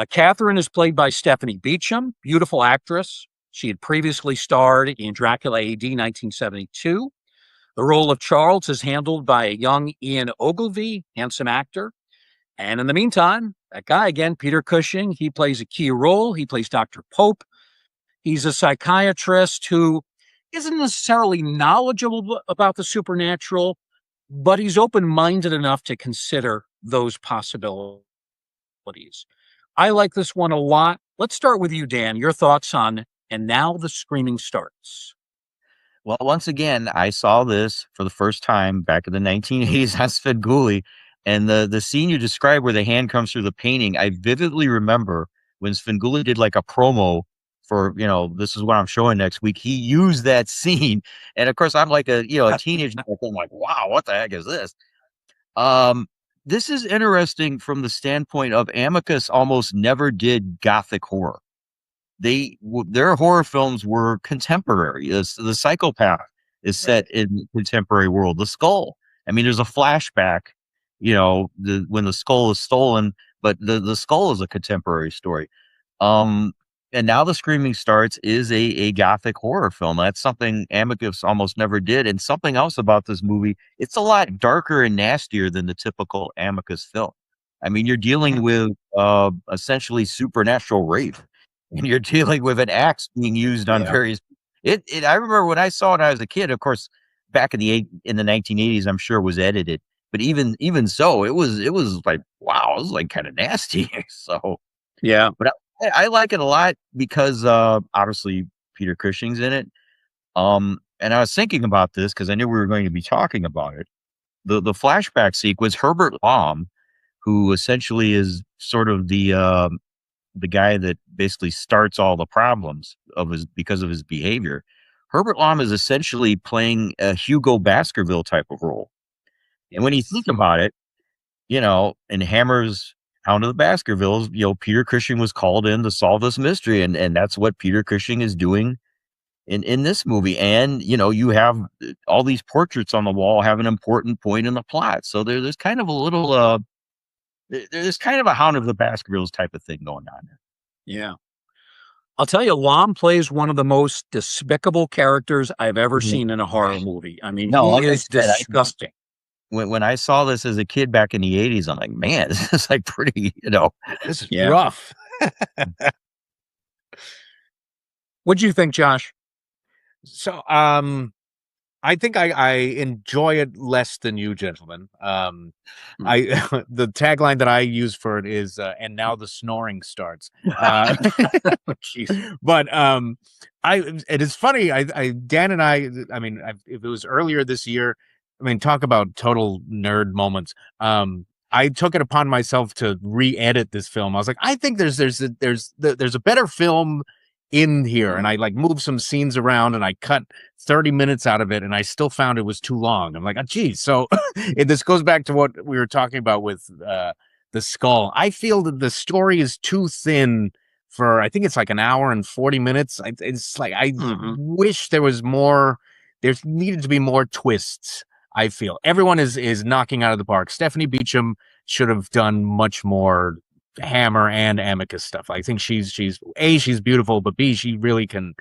Catherine is played by Stephanie Beacham, beautiful actress. She had previously starred in Dracula AD 1972. The role of Charles is handled by a young Ian Ogilvy, handsome actor. And in the meantime, that guy again, Peter Cushing, he plays a key role. He plays Dr. Pope. He's a psychiatrist who isn't necessarily knowledgeable about the supernatural, but he's open-minded enough to consider those possibilities. I like this one a lot. Let's start with you, Dan. Your thoughts on And Now the Screaming Starts. Well, once again, I saw this for the first time back in the 1980s on Svengoolie, and the scene you described where the hand comes through the painting, I vividly remember when Svengoolie did like a promo for, this is what I'm showing next week. He used that scene, and of course, I'm like a teenager. I'm like, wow, what the heck is this? This is interesting from the standpoint of Amicus almost never did gothic horror. Their horror films were contemporary. The Psychopath is set in the contemporary world. The Skull. I mean, there's a flashback, when the skull is stolen, but the Skull is a contemporary story. And Now the Screaming Starts is a gothic horror film. That's something Amicus almost never did. And something else about this movie, it's a lot darker and nastier than the typical Amicus film. I mean, you're dealing with essentially supernatural rape. And you're dealing with an axe being used on various. I remember when I saw it when I was a kid. Of course, back in the 1980s, I'm sure it was edited. But even so, it was like, wow, it was like kind of nasty. So yeah, but I like it a lot because obviously Peter Cushing's in it. And I was thinking about this because I knew we were going to be talking about it. The flashback sequence, Herbert Lom, who essentially is sort of the guy that basically starts all the problems because of his behavior. Herbert Lom is essentially playing a Hugo Baskerville type of role. And when you think about it, in Hammer's Hound of the Baskervilles, Peter Cushing was called in to solve this mystery. And that's what Peter Cushing is doing in this movie. And, you have all these portraits on the wall have an important point in the plot. So there's kind of a little, there's kind of a Hound of the Baskervilles type of thing going on there. Yeah. I'll tell you, Lom plays one of the most despicable characters I've ever seen in a horror movie. I mean, he is disgusting. When I saw this as a kid back in the 80s, I'm like, man, this is like pretty, this is rough. What'd you think, Josh? So, I think I enjoy it less than you, gentlemen. The tagline that I use for it is "And now the snoring starts." But it is funny. Dan and I mean, if it was earlier this year, I mean, talk about total nerd moments. I took it upon myself to re-edit this film. I was like, I think there's a better film in here, and I like moved some scenes around, and I cut 30 minutes out of it, and I still found it was too long. I'm like, oh, geez. So this goes back to what we were talking about with the skull. I feel that the story is too thin for, I think it's like an hour and 40 minutes. It's like, I wish there was more, there needed to be more twists. I feel everyone is knocking out of the park. Stephanie Beacham should have done much more Hammer and Amicus stuff. I think she's beautiful, but B, she really can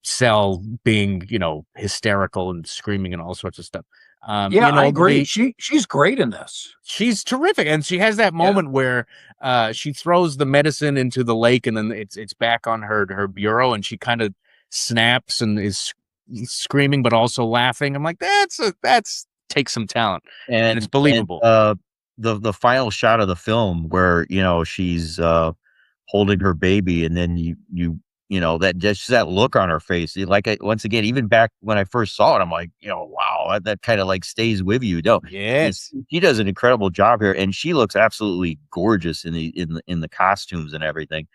sell being, hysterical and screaming and all sorts of stuff. I agree. She's great in this. She's terrific, and she has that moment where she throws the medicine into the lake, and then it's back on her bureau, and she kind of snaps and is screaming but also laughing. I'm like, that's takes some talent, and it's believable. The final shot of the film where she's holding her baby, and then that look on her face, once again, even back when I first saw it, I'm like, wow, that kind of like stays with you. Yes, she does an incredible job here, and she looks absolutely gorgeous in the costumes and everything.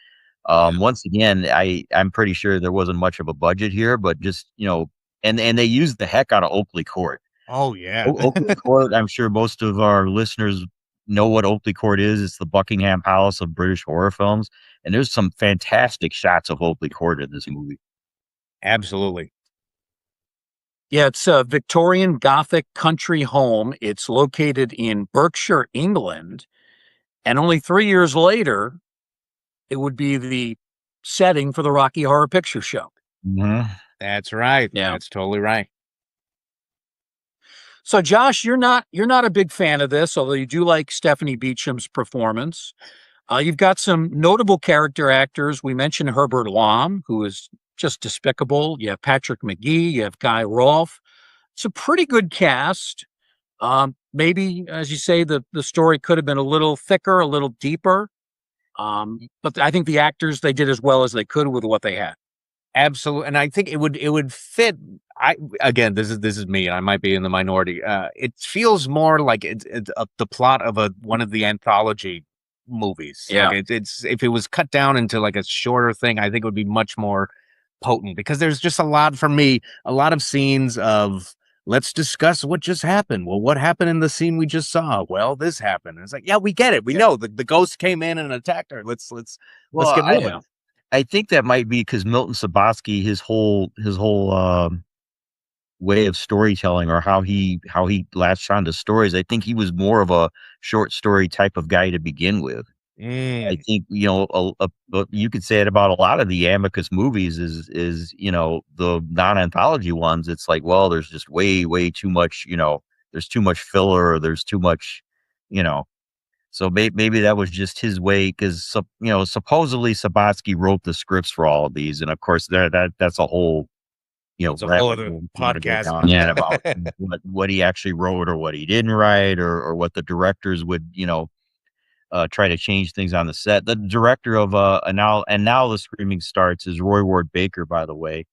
Once again, I'm pretty sure there wasn't much of a budget here, but just and they used the heck out of Oakley Court. Oh yeah, Oakley Court. I'm sure most of our listeners know what Oakley Court is. It's the Buckingham Palace of British horror films, and there's some fantastic shots of Oakley Court in this movie. Absolutely. Yeah, it's a Victorian Gothic country home. It's located in Berkshire, England, and only 3 years later, it would be the setting for the Rocky Horror Picture Show. Mm-hmm. That's right. Yeah, that's totally right. So, Josh, you're not a big fan of this, although you do like Stephanie Beacham's performance. You've got some notable character actors. We mentioned Herbert Lom, who is just despicable. You have Patrick McGee. You have Guy Rolfe. It's a pretty good cast. Maybe, as you say, the story could have been a little thicker, a little deeper. But I think the actors, they did as well as they could with what they had. Absolutely, and I think it would fit. This is me, and I might be in the minority. It feels more like it's the plot of one of the anthology movies. Yeah, like it's if it was cut down into like a shorter thing, I think it would be much more potent, because there's just a lot of scenes of, let's discuss what just happened. Well, what happened in the scene we just saw? Well, this happened. And it's like, yeah, we get it. We know the ghost came in and attacked her. Let's get moving. I think that might be because Milton Subotsky, his whole way of storytelling, or how he latched onto stories, I think he was more of a short story type of guy to begin with. I think you could say it about a lot of the Amicus movies is the non-anthology ones. It's like, well, there's just way too much, there's too much filler, or there's too much, so maybe that was just his way, because supposedly Subotsky wrote the scripts for all of these, and of course that's a whole it's a whole other podcast about what he actually wrote, or what he didn't write, or what the directors would try to change things on the set. The director of now the Screaming Starts is Roy Ward Baker, by the way,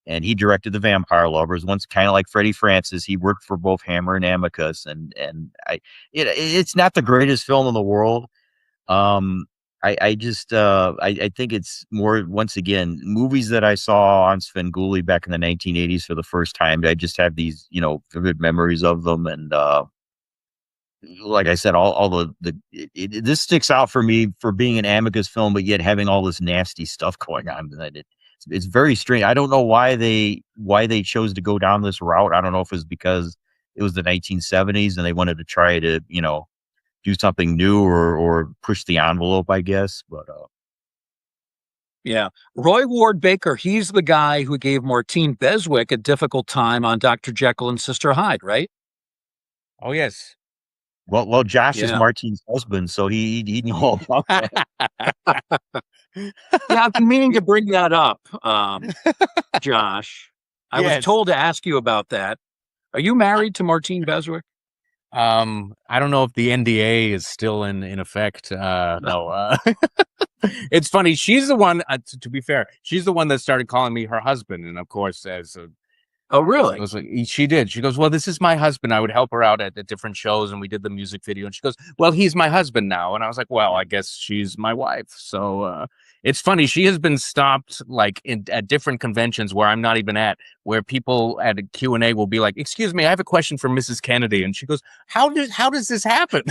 and he directed The Vampire Lovers. Once, kind of like Freddie Francis, he worked for both Hammer and Amicus, and it's not the greatest film in the world. I think it's more, once again, movies that I saw on Svengoolie back in the 1980s for the first time. I just have these vivid memories of them, and like I said, this sticks out for me for being an Amicus film, but yet having all this nasty stuff going on. It's very strange. I don't know why they chose to go down this route. I don't know if it's because it was the 1970s and they wanted to try to do something new, or push the envelope, I guess. But yeah, Roy Ward Baker, he's the guy who gave Martine Beswick a difficult time on Dr. Jekyll and Sister Hyde, right? Oh yes. Well, Josh is Martine's husband, so he know about that. Yeah, I've been meaning to bring that up, Josh. I was told to ask you about that. Are you married to Martine Beswick? I don't know if the NDA is still in effect. No. It's funny. She's the one. To be fair, she's the one that started calling me her husband, and of course, as Oh, I really? was like, she did. She goes, well, this is my husband. I would help her out at different shows, and we did the music video. And she goes, well, he's my husband now. And I was like, well, I guess she's my wife. So it's funny. She has been stopped like at different conventions where I'm not even at, where people at a Q&A will be like, excuse me, I have a question for Mrs. Kennedy. And she goes, how does this happen?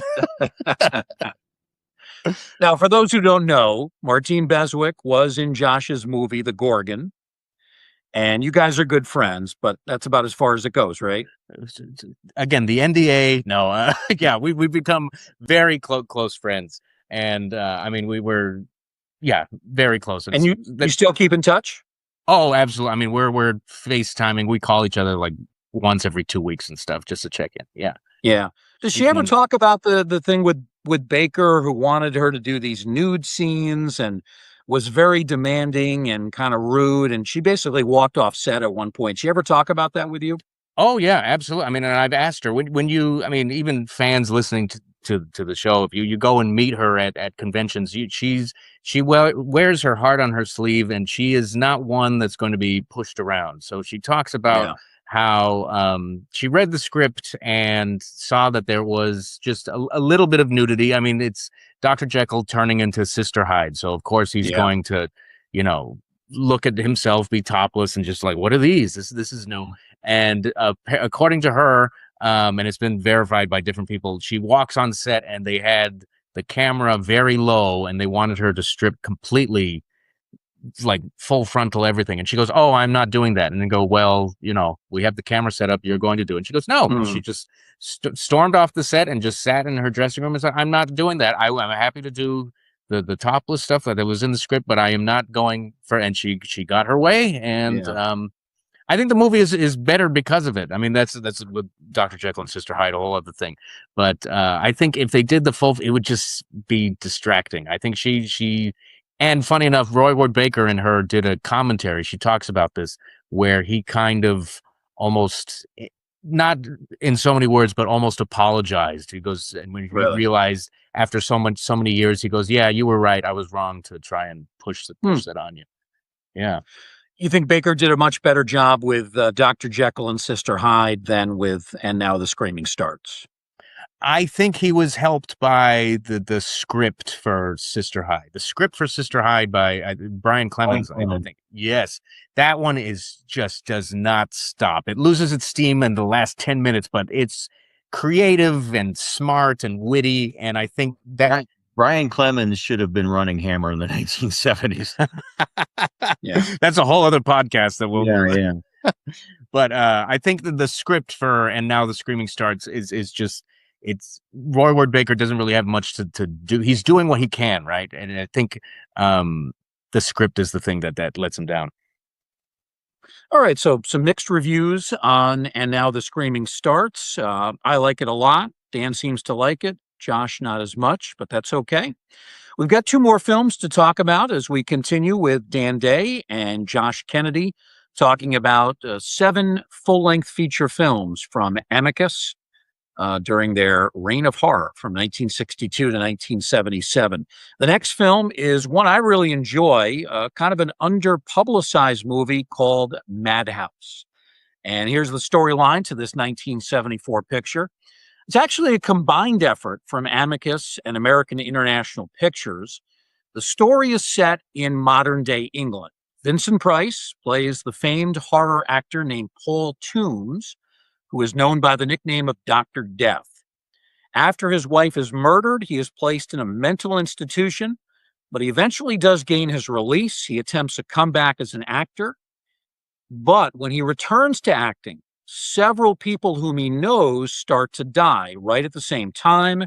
Now, for those who don't know, Martine Beswick was in Josh's movie, The Gorgon, and you guys are good friends, but that's about as far as it goes, right? Again, the NDA. No, yeah, we've become very close friends, and I mean, we were, yeah, very close. And you still keep in touch? Oh, absolutely. I mean, we're FaceTiming. We call each other like once every 2 weeks and stuff just to check in. Yeah. Yeah. Does she ever talk about the thing with Baker, who wanted her to do these nude scenes and was very demanding and kind of rude, and she basically walked off set at one point? She ever talk about that with you? Oh yeah, absolutely. I mean, and I've asked her when you, I mean, even fans listening to the show, if you go and meet her at conventions, she wears her heart on her sleeve, and she is not one that's going to be pushed around. So she talks about Yeah. how she read the script and saw that there was just a little bit of nudity. I mean, it's Dr. Jekyll turning into Sister Hyde, so of course he's Yeah. going to, you know, look at himself be topless and just like, what are these? This is no. And according to her, and it's been verified by different people, she walks on set and they had the camera very low and they wanted her to strip completely, like full frontal everything. And she goes, oh, I'm not doing that. And then go, well, you know, we have the camera set up. You're going to do it. And she goes, no. And she just stormed off the set and just sat in her dressing room and said, I'm not doing that. I'm happy to do the topless stuff that was in the script, but I am not going for. And she got her way. And I think the movie is better because of it. I mean, that's with Dr. Jekyll and Sister Hyde, a whole other thing. But I think if they did the full, it would just be distracting. I think she, and funny enough, Roy Ward Baker and her did a commentary. She talks about this where he kind of almost, not in so many words, but almost apologized. He goes, and when he realized after so many years, he goes, yeah, you were right. I was wrong to try and push that on you. Yeah. You think Baker did a much better job with Dr. Jekyll and Sister Hyde than with And Now the Screaming Starts? I think he was helped by the script for Sister Hyde. The script for Sister Hyde by Brian Clemens, I think. Yes, that one is just does not stop. It loses its steam in the last 10 minutes, but it's creative and smart and witty. And I think that Brian Clemens should have been running Hammer in the 1970s. Yeah, that's a whole other podcast that we'll do. Yeah. But I think that the script for And Now the Screaming Starts is just, it's Roy Ward Baker doesn't really have much to do. He's doing what he can, right? And I think the script is the thing that lets him down. All right, so some mixed reviews on And Now the Screaming Starts. I like it a lot. Dan seems to like it. Josh, not as much, but that's okay. We've got two more films to talk about as we continue with Dan Day and Josh Kennedy talking about 7 full-length feature films from Amicus during their reign of horror from 1962 to 1977. The next film is one I really enjoy, kind of an under-publicized movie called Madhouse. And here's the storyline to this 1974 picture. It's actually a combined effort from Amicus and American International Pictures. The story is set in modern-day England. Vincent Price plays the famed horror actor named Paul Toombs, who is known by the nickname of Dr. Death. After his wife is murdered, he is placed in a mental institution, but he eventually does gain his release. He attempts a comeback as an actor. But when he returns to acting, several people whom he knows start to die right at the same time,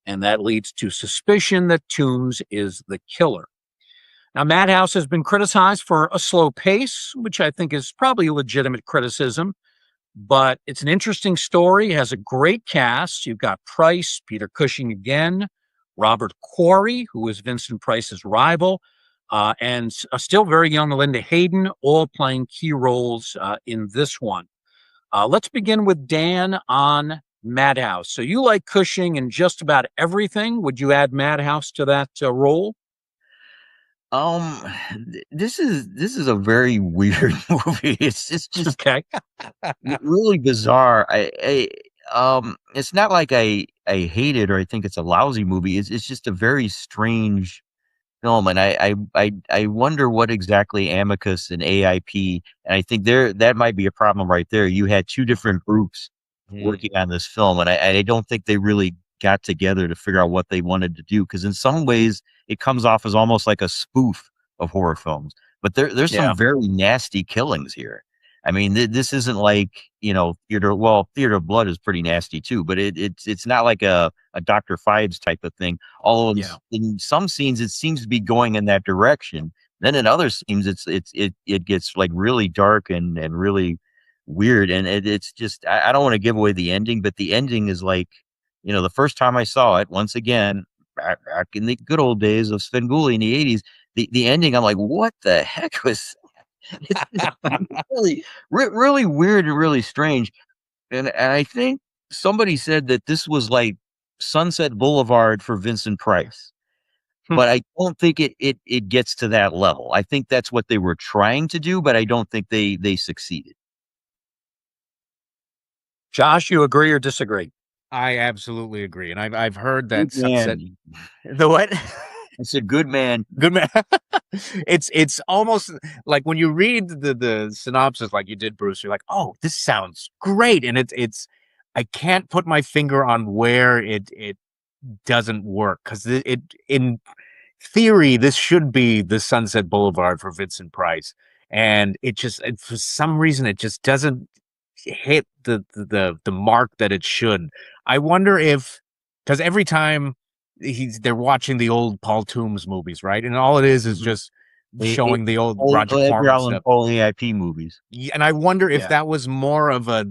and that leads to suspicion that Toombs is the killer. Now, Madhouse has been criticized for a slow pace, which I think is probably a legitimate criticism, but it's an interesting story. It has a great cast. You've got Price, Peter Cushing again, Robert Quarry, who is Vincent Price's rival, and a still very young Linda Hayden, all playing key roles in this one. Let's begin with Dan on Madhouse. So you like Cushing in just about everything. Would you add Madhouse to that role? Um, this is a very weird movie. It's just Okay. really bizarre. It's not like I hate it or I think it's a lousy movie. It's just a very strange film, and I wonder what exactly Amicus and AIP, and I think that might be a problem right there. You had two different groups Mm, working on this film, and I don't think they really got together to figure out what they wanted to do. Because in some ways, it comes off as almost like a spoof of horror films. But there's Yeah. some very nasty killings here. I mean, this isn't like theater. Well, Theater of Blood is pretty nasty too, but it's not like a Dr. Fives type of thing. Although Yeah. in some scenes it seems to be going in that direction. Then in other scenes it gets like really dark and really weird, and it's just I don't want to give away the ending, but the ending is like, the first time I saw it, once again, back in the good old days of Svengoolie in the 80s, the ending, I'm like, what the heck was it's really really weird and really strange. And I think somebody said that this was like Sunset Boulevard for Vincent Price, Hmm. but I don't think it gets to that level. I think that's what they were trying to do, but I don't think they succeeded. Josh, you agree or disagree? I absolutely agree, and I've heard Good that Sunset. man. The what? I said, good man. Good man. It's almost like when you read the synopsis, like you did, Bruce. You're like, oh, this sounds great, and it's. I can't put my finger on where it doesn't work because it in theory this should be the Sunset Boulevard for Vincent Price, and for some reason it just doesn't hit the mark that it should. I wonder if because every time they're watching the old Paul Toombs movies, right? And all it is Mhm. just showing the old Roger Edgar Corman Allan stuff. Poe AIP movies. And I wonder if Yeah. that was more of a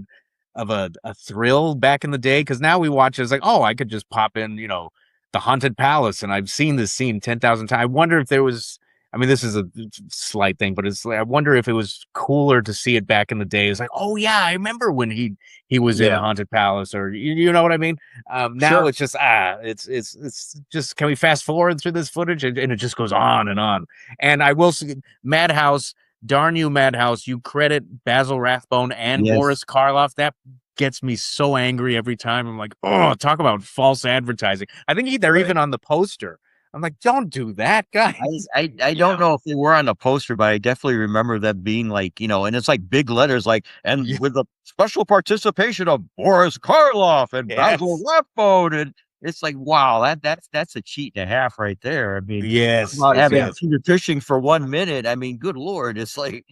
thrill back in the day, because now we watch it, it's like, oh, I could just pop in, the Haunted Palace, and I've seen this scene 10,000 times. I wonder if there was. I mean, this is a slight thing, but it's like I wonder if it was cooler to see it back in the day. It's like, oh yeah, I remember when he was in Yeah. Haunted Palace, or you know what I mean. Now Sure. it's just it's just, can we fast forward through this footage, and it just goes on and on. And I will say, Madhouse, darn you, Madhouse, you credit Basil Rathbone and Yes. Boris Karloff. That gets me so angry every time. I'm like, oh, talk about false advertising. I think they're Right. even on the poster. I'm like, don't do that, guys. I don't Yeah. know if they were on the poster, but I definitely remember that being like, and it's like big letters, like, and Yeah. with the special participation of Boris Karloff and Basil Yes. Rathbone, and it's like, wow, that's a cheat and a half right there. I mean, talk Yes. about having Yeah. Yes. Peter Cushing for 1 minute. I mean, good Lord, it's like,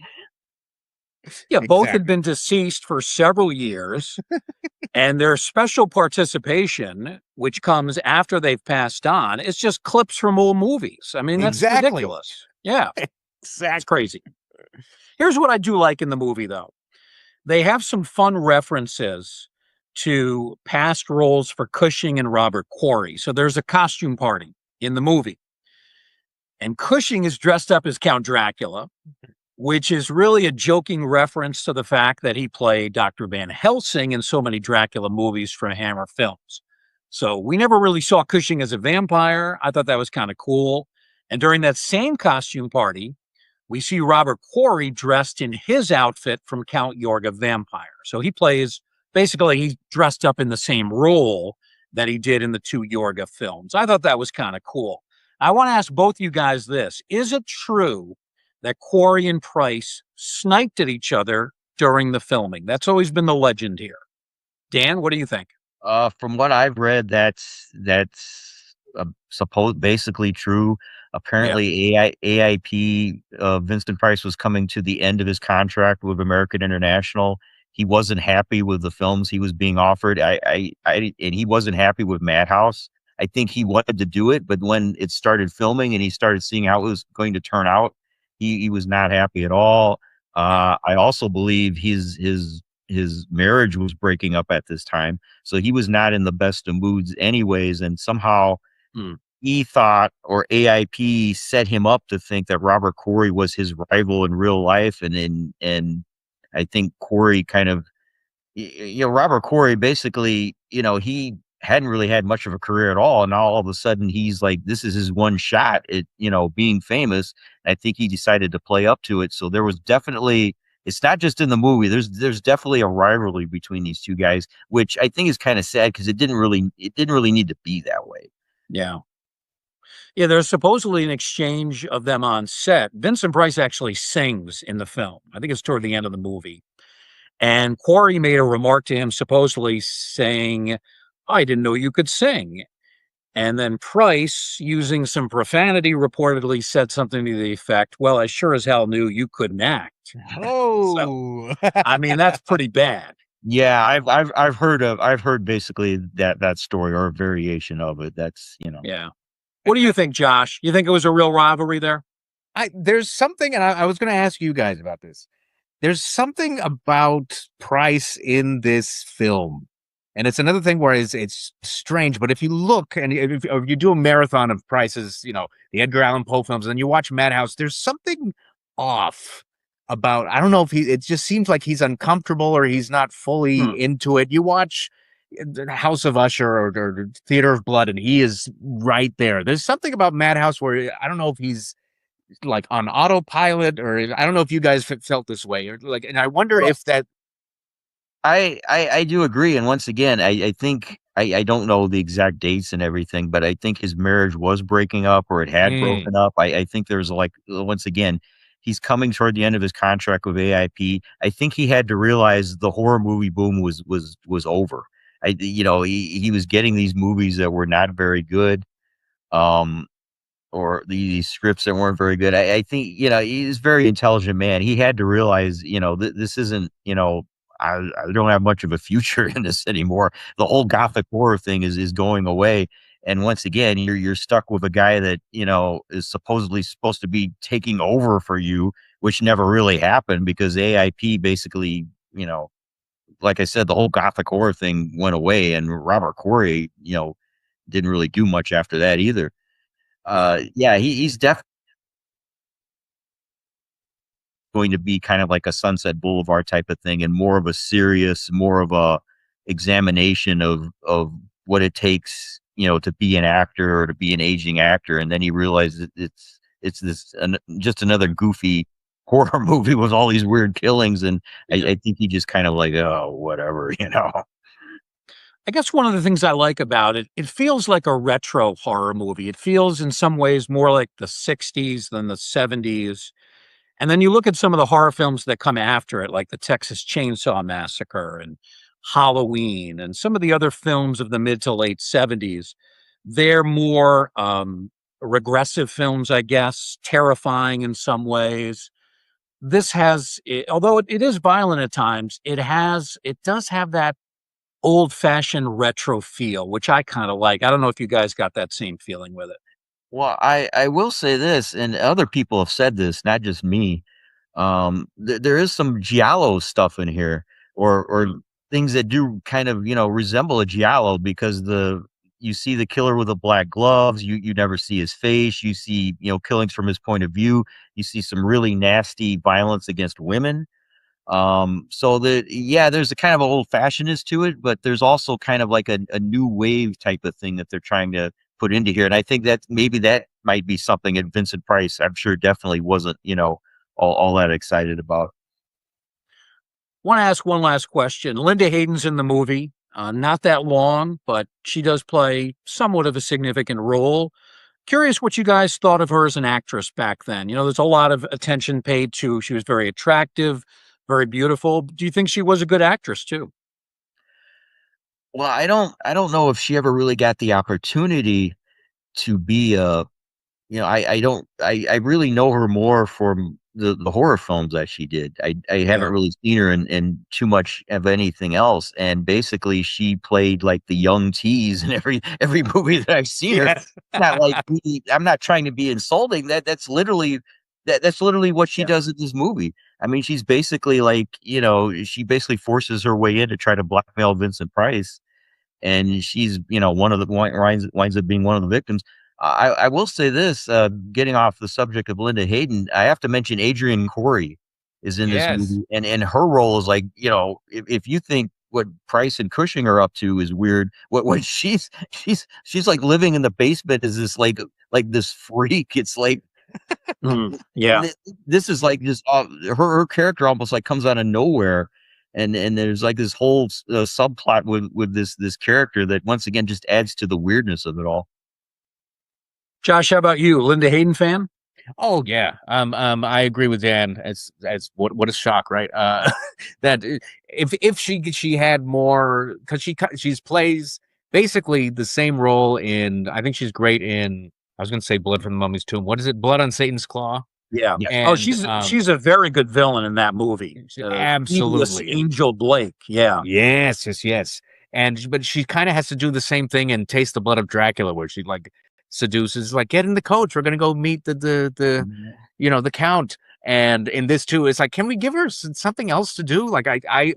Yeah. Both had Exactly. been deceased for several years, and their special participation, which comes after they've passed on, is just clips from old movies. I mean, that's Exactly. ridiculous. Yeah. It's Exactly. crazy. Here's what I do like in the movie, though. They have some fun references to past roles for Cushing and Robert Quarry. So there's a costume party in the movie, and Cushing is dressed up as Count Dracula, which is really a joking reference to the fact that he played Dr. Van Helsing in so many Dracula movies from Hammer Films. So we never really saw Cushing as a vampire. I thought that was kind of cool. And during that same costume party, we see Robert Quarry dressed in his outfit from Count Yorga Vampire. So he's dressed up in the same role that he did in the two Yorga films. I thought that was kind of cool. I want to ask both you guys this. Is it true that Quarry and Price sniped at each other during the filming? That's always been the legend here. Dan, what do you think? from what I've read, that's supposed basically true. Yeah. Apparently, AIP Vincent Price was coming to the end of his contract with American International. He wasn't happy with the films he was being offered. And he wasn't happy with Madhouse. I think he wanted to do it, but when it started filming and he started seeing how it was going to turn out, he was not happy at all. Yeah. I also believe his marriage was breaking up at this time, so he was not in the best of moods anyways, and somehow Hmm. he thought, or AIP set him up to think, that Robert Corey was his rival in real life, and I think Corey kind of, Robert Corey basically, he hadn't really had much of a career at all, and now all of a sudden he's like, this is his one shot at, being famous. I think he decided to play up to it. So there was definitely, it's not just in the movie. There's definitely a rivalry between these two guys, which I think is kind of sad because it didn't really need to be that way. Yeah. Yeah, there's supposedly an exchange of them on set. Vincent Price actually sings in the film. I think it's toward the end of the movie. And Quarry made a remark to him, supposedly saying, I didn't know you could sing. And then Price, using some profanity, reportedly said something to the effect, well, I sure as hell knew you couldn't act. So, Oh, I mean, that's pretty bad. Yeah, I've heard basically that story or a variation of it. That's Yeah. What do you think, Josh? You think it was a real rivalry there? there's something, and I was going to ask you guys about this. There's something about Price in this film, and it's another thing where it's strange. But if you look and if you do a marathon of Price's, the Edgar Allan Poe films, and then you watch Madhouse, there's something off about. I don't know if it just seems like he's uncomfortable or he's not fully into it. You watch the House of Usher or Theater of Blood, and he is right there. There's something about Madhouse where I don't know if he's like on autopilot, or I don't know if you guys felt this way, or like, and I wonder if that. I do agree. And once again, I think I don't know the exact dates and everything, but I think his marriage was breaking up or it had broken up. I think there's like, once again, he's coming toward the end of his contract with AIP. I think he had to realize the horror movie boom was over. He was getting these movies that were not very good. Or these scripts that weren't very good. I think, he's a very intelligent man. He had to realize, this isn't, I don't have much of a future in this anymore. The whole gothic horror thing is going away. And once again, you're stuck with a guy that, is supposedly supposed to be taking over for you, which never really happened because AIP basically, like I said, the whole gothic horror thing went away, and Robert Quarry, didn't really do much after that either. Yeah, he's definitely going to be kind of like a Sunset Boulevard type of thing, and more of a serious, more of a examination of what it takes, to be an actor or to be an aging actor. And then he realized that it's just another goofy horror movie with all these weird killings. And I think he just kind of like, oh, whatever. I guess one of the things I like about it, it feels like a retro horror movie. It feels in some ways more like the 60s than the 70s. And then you look at some of the horror films that come after it, like the Texas Chainsaw Massacre and Halloween and some of the other films of the mid to late 70s. They're more regressive films, I guess, terrifying in some ways. This has, although it is violent at times, it does have that old-fashioned retro feel, which I kinda like. I don't know if you guys got that same feeling with it. Well, I will say this, and other people have said this, not just me. There is some giallo stuff in here, or things that do kind of resemble a giallo, because you see the killer with the black gloves. You never see his face. You see killings from his point of view. You see some really nasty violence against women. So yeah, there's a kind of old fashionedness to it, but there's also kind of like a new wave type of thing that they're trying to put into here. And I think that maybe that might be something that Vincent Price, I'm sure, definitely wasn't, all that excited about. Wanna ask one last question. Linda Hayden's in the movie, not that long, but she does play somewhat of a significant role. Curious what you guys thought of her as an actress back then. There's a lot of attention paid to she was very attractive, very beautiful. Do you think she was a good actress too? Well, I don't know if she ever really got the opportunity to be I really know her more from the horror films that she did. I haven't Yeah. really seen her in too much of anything else. And basically she played like the young tease in every movie that I've seen her. Yes. Not like I'm not trying to be insulting. That's literally what she Yeah. does in this movie. I mean, she's basically like, she basically forces her way in to try to blackmail Vincent Price, and she's one of the winds up being one of the victims. I will say this, getting off the subject of Linda Hayden, I have to mention Adrienne Corey is in this Yes. movie, and her role is like, if you think what Price and Cushing are up to is weird. What she's like living in the basement is this like this freak. It's like Yeah. this is like this her character almost like comes out of nowhere, and there's like this whole subplot with this character that once again just adds to the weirdness of it all. Josh, how about you? Linda Hayden fan? Oh yeah. I agree with Dan as what a shock, right? That if she had more, because she's plays basically the same role in, I think she's great in, I was gonna say Blood from the Mummy's Tomb. What is it? Blood on Satan's Claw? Yeah. Yeah. Oh, And she's a very good villain in that movie. Devious absolutely. Angel Blake. Yeah. Yes. But she kind of has to do the same thing in Taste the Blood of Dracula, where she like seduces, like, get in the coach, we're gonna go meet the the count. And in this too, it's like, can we give her something else to do? Like I've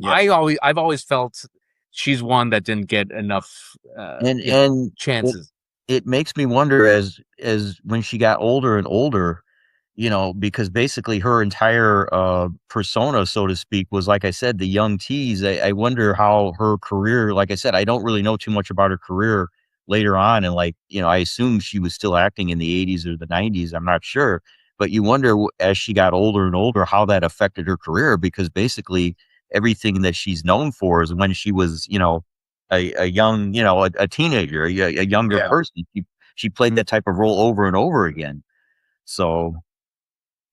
always felt she's one that didn't get enough And chances. it makes me wonder as when she got older and older, because basically her entire persona, so to speak, was, like I said, the young tease. I wonder how her career, like I said, I don't really know too much about her career later on. And like, I assume she was still acting in the 80s or the 90s. I'm not sure. But you wonder as she got older and older, how that affected her career, because basically everything that she's known for is when she was, a young, a teenager, a younger person. She played that type of role over and over again. So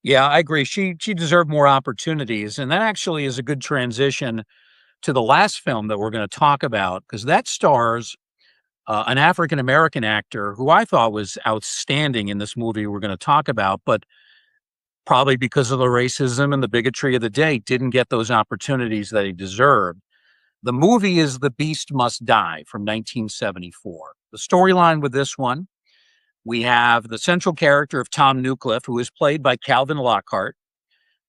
Yeah, I agree. She deserved more opportunities, and that actually is a good transition to the last film that we're going to talk about, because that stars an African American actor who I thought was outstanding in this movie we're going to talk about, but probably because of the racism and the bigotry of the day, didn't get those opportunities that he deserved. The movie is The Beast Must Die from 1974. The storyline with this one, we have the central character of Tom Newcliffe, who is played by Calvin Lockhart.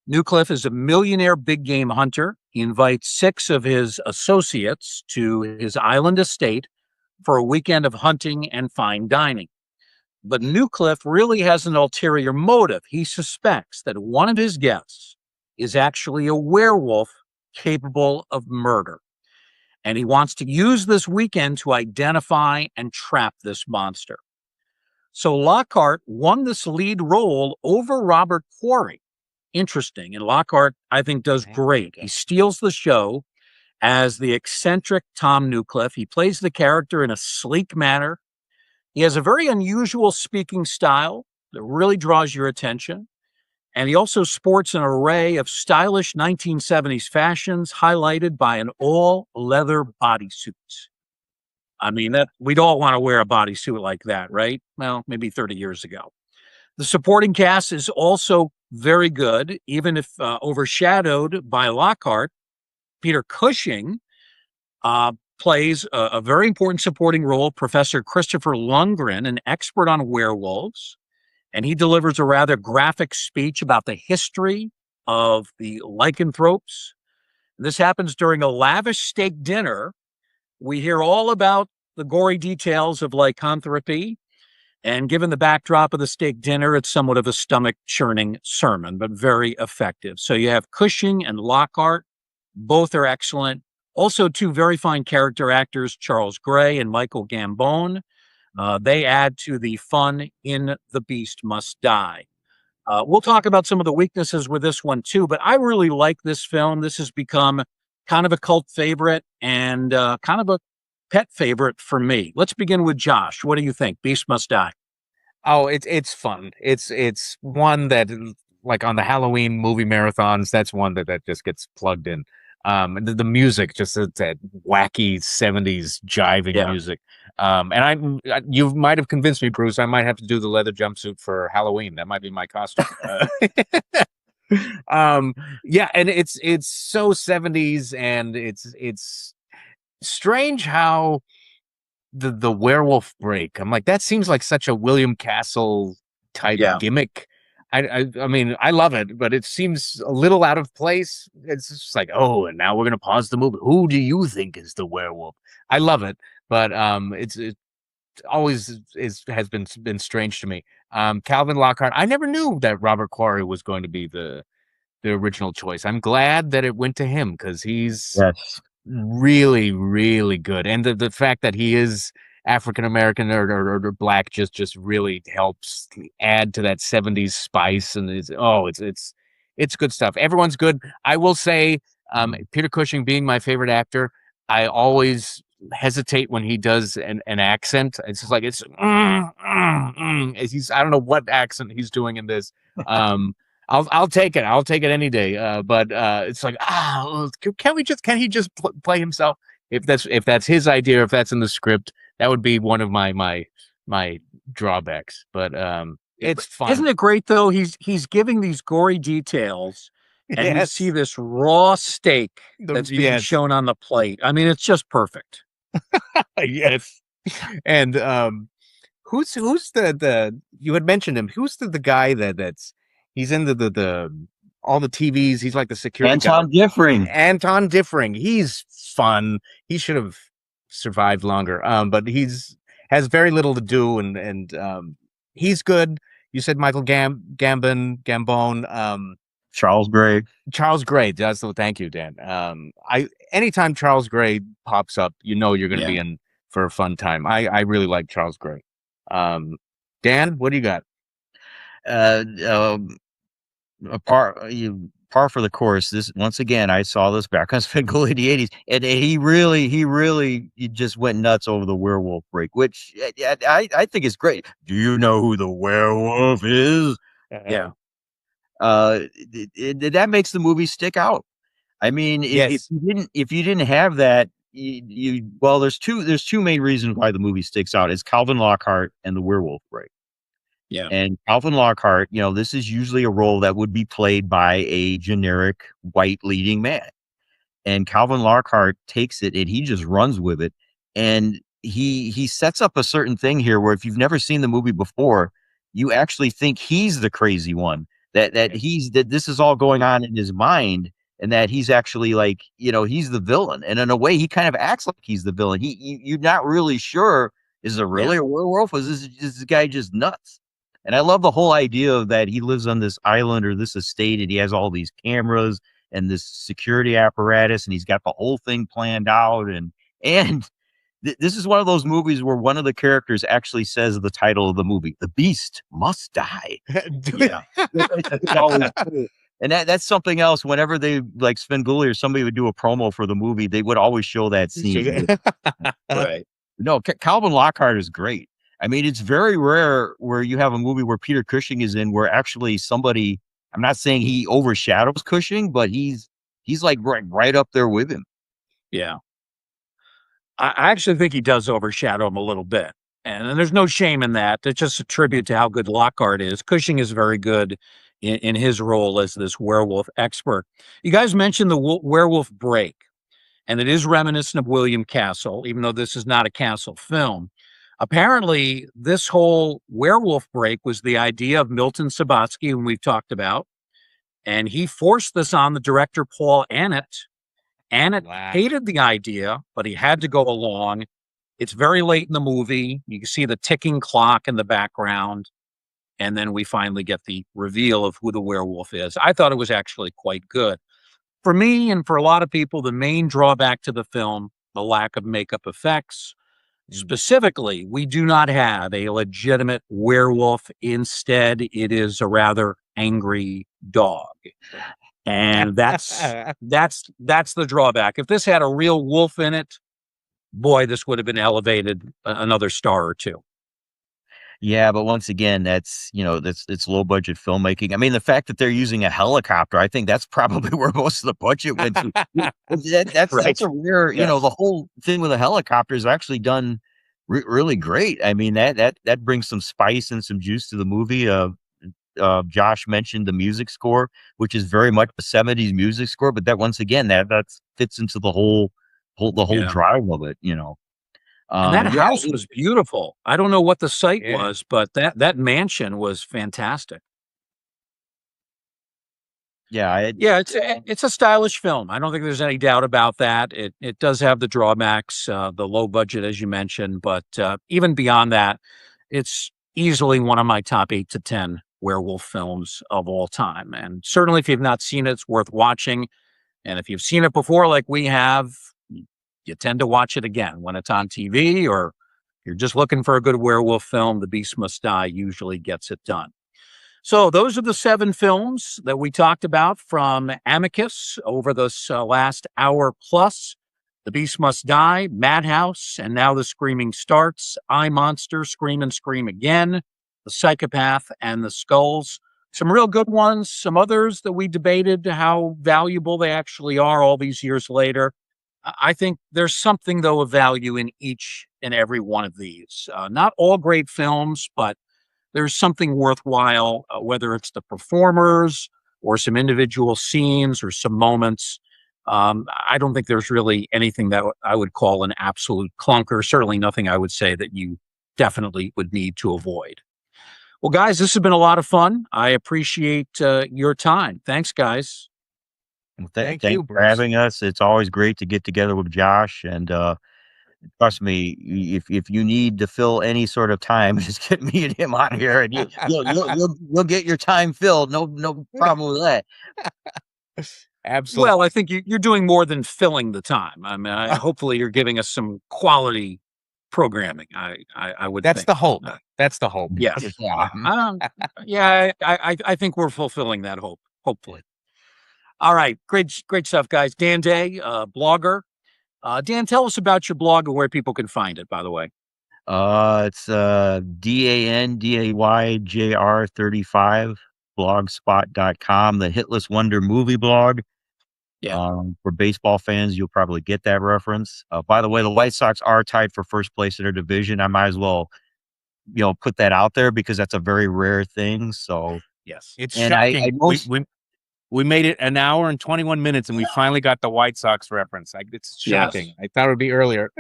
Newcliffe is a millionaire big game hunter. He invites 6 of his associates to his island estate for a weekend of hunting and fine dining. But Newcliffe really has an ulterior motive. He suspects that one of his guests is actually a werewolf capable of murder. And he wants to use this weekend to identify and trap this monster. So Lockhart won this lead role over Robert Quarry. Interesting. And Lockhart, I think, does great. He steals the show as the eccentric Tom Newcliffe. He plays the character in a sleek manner. He has a very unusual speaking style that really draws your attention. And he also sports an array of stylish 1970s fashions, highlighted by an all-leather bodysuit. I mean, that we'd all want to wear a bodysuit like that, right? Well, maybe 30 years ago. The supporting cast is also very good, even if overshadowed by Lockhart. Peter Cushing plays a very important supporting role, Professor Christopher Lundgren, an expert on werewolves. And he delivers a rather graphic speech about the history of the lycanthropes. This happens during a lavish steak dinner. We hear all about the gory details of lycanthropy. And given the backdrop of the steak dinner, it's somewhat of a stomach-churning sermon, but very effective. So you have Cushing and Lockhart. Both are excellent. Also, 2 very fine character actors, Charles Gray and Michael Gambon. They add to the fun in The Beast Must Die. We'll talk about some of the weaknesses with this one too, but I really like this film. This has become kind of a cult favorite and kind of a pet favorite for me. Let's begin with Josh. What do you think? Beast Must Die. Oh, it's fun. It's one that, like, on the Halloween movie marathons, that's one that just gets plugged in. And the music, just that wacky 70s jiving music. And you might have convinced me, Bruce. I might have to do the leather jumpsuit for Halloween. That might be my costume. Yeah, and it's so 70s, and it's strange how the werewolf break. I'm like, that seems like such a William Castle type gimmick. I mean, I love it, but it seems a little out of place. It's just like, oh, and now we're gonna pause the movie. Who do you think is the werewolf? I love it, but it always has been strange to me. Calvin Lockhart. I never knew that Robert Quarry was going to be the original choice. I'm glad that it went to him, because he's yes, really, really good. And the fact that he is African American or black just really helps add to that 70s spice. And it's good stuff. Everyone's good. I will say, Peter Cushing being my favorite actor, I always hesitate when he does an accent. It's just like he's, I don't know what accent he's doing in this. I'll take it. I'll take it any day. But it's like, can he just play himself? If that's his idea, if that's in the script, that would be one of my drawbacks. But it's fun. Isn't it great though? He's giving these gory details, and we see this raw steak that's being shown on the plate. I mean, it's just perfect. Yes. And who's the you had mentioned him. Who's the guy that's he's in the all the TVs. He's like the security Anton guy. Diffring. Anton Diffring. He's fun. He should have survived longer. But has very little to do, and he's good. You said Michael Gambon. Charles Gray. Charles Gray. Thank you, Dan. Anytime Charles Gray pops up, you know you're going to be in for a fun time. I really like Charles Gray. Dan, what do you got? Par for the course. This, once again, I saw this back on Spindle in the 80s, and he really just went nuts over the werewolf break, which I think is great. Do you know who the werewolf is? Yeah. That makes the movie stick out. I mean, if you didn't have that, well, there's two main reasons why the movie sticks out. It's Calvin Lockhart and the werewolf break. Yeah. And Calvin Lockhart, this is usually a role that would be played by a generic white leading man. And Calvin Lockhart takes it and he just runs with it. And he sets up a certain thing here where if you've never seen the movie before, you actually think he's the crazy one, that this is all going on in his mind, and that he's actually like, he's the villain. And in a way, he kind of acts like he's the villain. You're not really sure, is it really a werewolf? Or is this guy just nuts? And I love the whole idea of that he lives on this island or this estate, and he has all these cameras and this security apparatus, and he's got the whole thing planned out. And this is one of those movies where one of the characters actually says the title of the movie, "The Beast Must Die." Yeah. And that's something else. Whenever they, like Svengoolie or somebody would do a promo for the movie, they would always show that scene. Right. No, Calvin Lockhart is great. I mean, it's very rare where you have a movie where Peter Cushing is in, where actually somebody, I'm not saying he overshadows Cushing, but he's like right up there with him. Yeah. I actually think he does overshadow him a little bit. And there's no shame in that. It's just a tribute to how good Lockhart is. Cushing is very good in his role as this werewolf expert. You guys mentioned the werewolf break, and it is reminiscent of William Castle, even though this is not a Castle film. Apparently, this whole werewolf break was the idea of Milton Subotsky, whom we've talked about, and he forced this on the director, Paul Annett. Annett hated the idea, but he had to go along. It's very late in the movie. You can see the ticking clock in the background, and then we finally get the reveal of who the werewolf is. I thought it was actually quite good. For me, and for a lot of people, the main drawback to the film, the lack of makeup effects. Specifically, we do not have a legitimate werewolf. Instead, it is a rather angry dog. And that's the drawback. If this had a real wolf in it, boy, this would have been elevated another star or two. Yeah, but once again, it's low budget filmmaking. I mean, the fact that they're using a helicopter, I think that's probably where most of the budget went to. That's a rare, the whole thing with a helicopter is actually done really great. I mean, that brings some spice and some juice to the movie. Josh mentioned the music score, which is very much a 70s music score, but that once again, that fits into the whole drive of it, And that house was beautiful. I don't know what the site was, but that mansion was fantastic. Yeah, it's a stylish film. I don't think there's any doubt about that. It does have the drawbacks, the low budget, as you mentioned, but even beyond that, it's easily one of my top 8 to 10 werewolf films of all time. And certainly, if you've not seen it, it's worth watching. And if you've seen it before, like we have, you tend to watch it again when it's on TV, or you're just looking for a good werewolf film. The Beast Must Die usually gets it done. So those are the 7 films that we talked about from Amicus over this last hour plus. The Beast Must Die, Madhouse, and now The Screaming Starts, I, Monster, Scream and Scream Again, The Psychopath, and The Skulls. Some real good ones, some others that we debated how valuable they actually are all these years later. I think there's something, though, of value in each and every one of these. Not all great films, but there's something worthwhile, whether it's the performers or some individual scenes or some moments. I don't think there's really anything that I would call an absolute clunker. Certainly nothing I would say that you definitely would need to avoid. Well, guys, this has been a lot of fun. I appreciate your time. Thanks, guys. Thank Thanks you, for Bruce. having us. It's always great to get together with Josh, and trust me, if you need to fill any sort of time, just get me and him on here, and you'll get your time filled. No problem with that. Absolutely. Well, I think you're doing more than filling the time. I mean, hopefully you're giving us some quality programming. I would. That's think. the hope. That's the hope. Yes. Yeah. I think we're fulfilling that hope. Hopefully. All right. Great stuff, guys. Dan Day, blogger. Dan, tell us about your blog and where people can find it, by the way. It's DANDAYJR35 blogspot.com, the Hitless Wonder movie blog. Yeah. For baseball fans, you'll probably get that reference. By the way, the White Sox are tied for first place in their division. I might as well, put that out there because that's a very rare thing. So Yes, it's and shocking. I We made it an hour and 21 minutes, and we finally got the White Sox reference. It's shocking. Yes. I thought it would be earlier.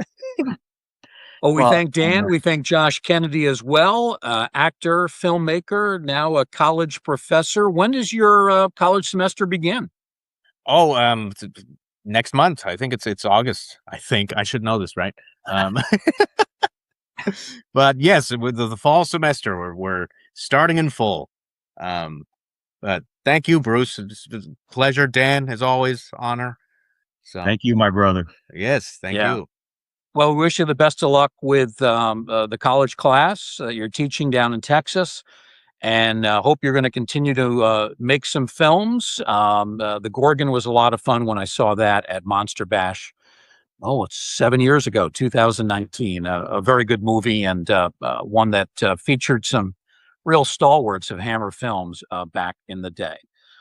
Oh, we Well, thank Dan. We thank Josh Kennedy as well, actor, filmmaker, now a college professor. When does your college semester begin? Oh, next month. I think it's August. I think I should know this, right? But yes, with the fall semester, we're starting in full. But thank you, Bruce. It's a pleasure, Dan, as always. Honor. So thank you, my brother. yes, thank Yeah. you. Well, we wish you the best of luck with the college class you're teaching down in Texas, and hope you're going to continue to make some films. The Gorgon was a lot of fun when I saw that at Monster Bash. Oh, it's 7 years ago, 2019. A very good movie, and one that featured some real stalwarts of Hammer Films back in the day.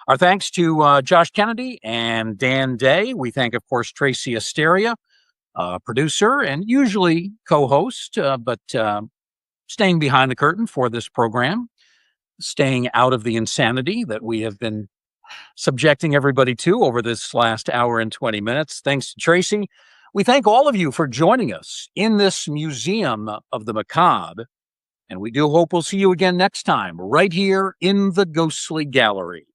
Our thanks to Josh Kennedy and Dan Day. We thank, of course, Tracy Asteria, producer and usually co-host, but staying behind the curtain for this program, staying out of the insanity that we have been subjecting everybody to over this last hour and 20 minutes. Thanks to Tracy. We thank all of you for joining us in this museum of the macabre, and we do hope we'll see you again next time, right here in the Ghostly Gallery.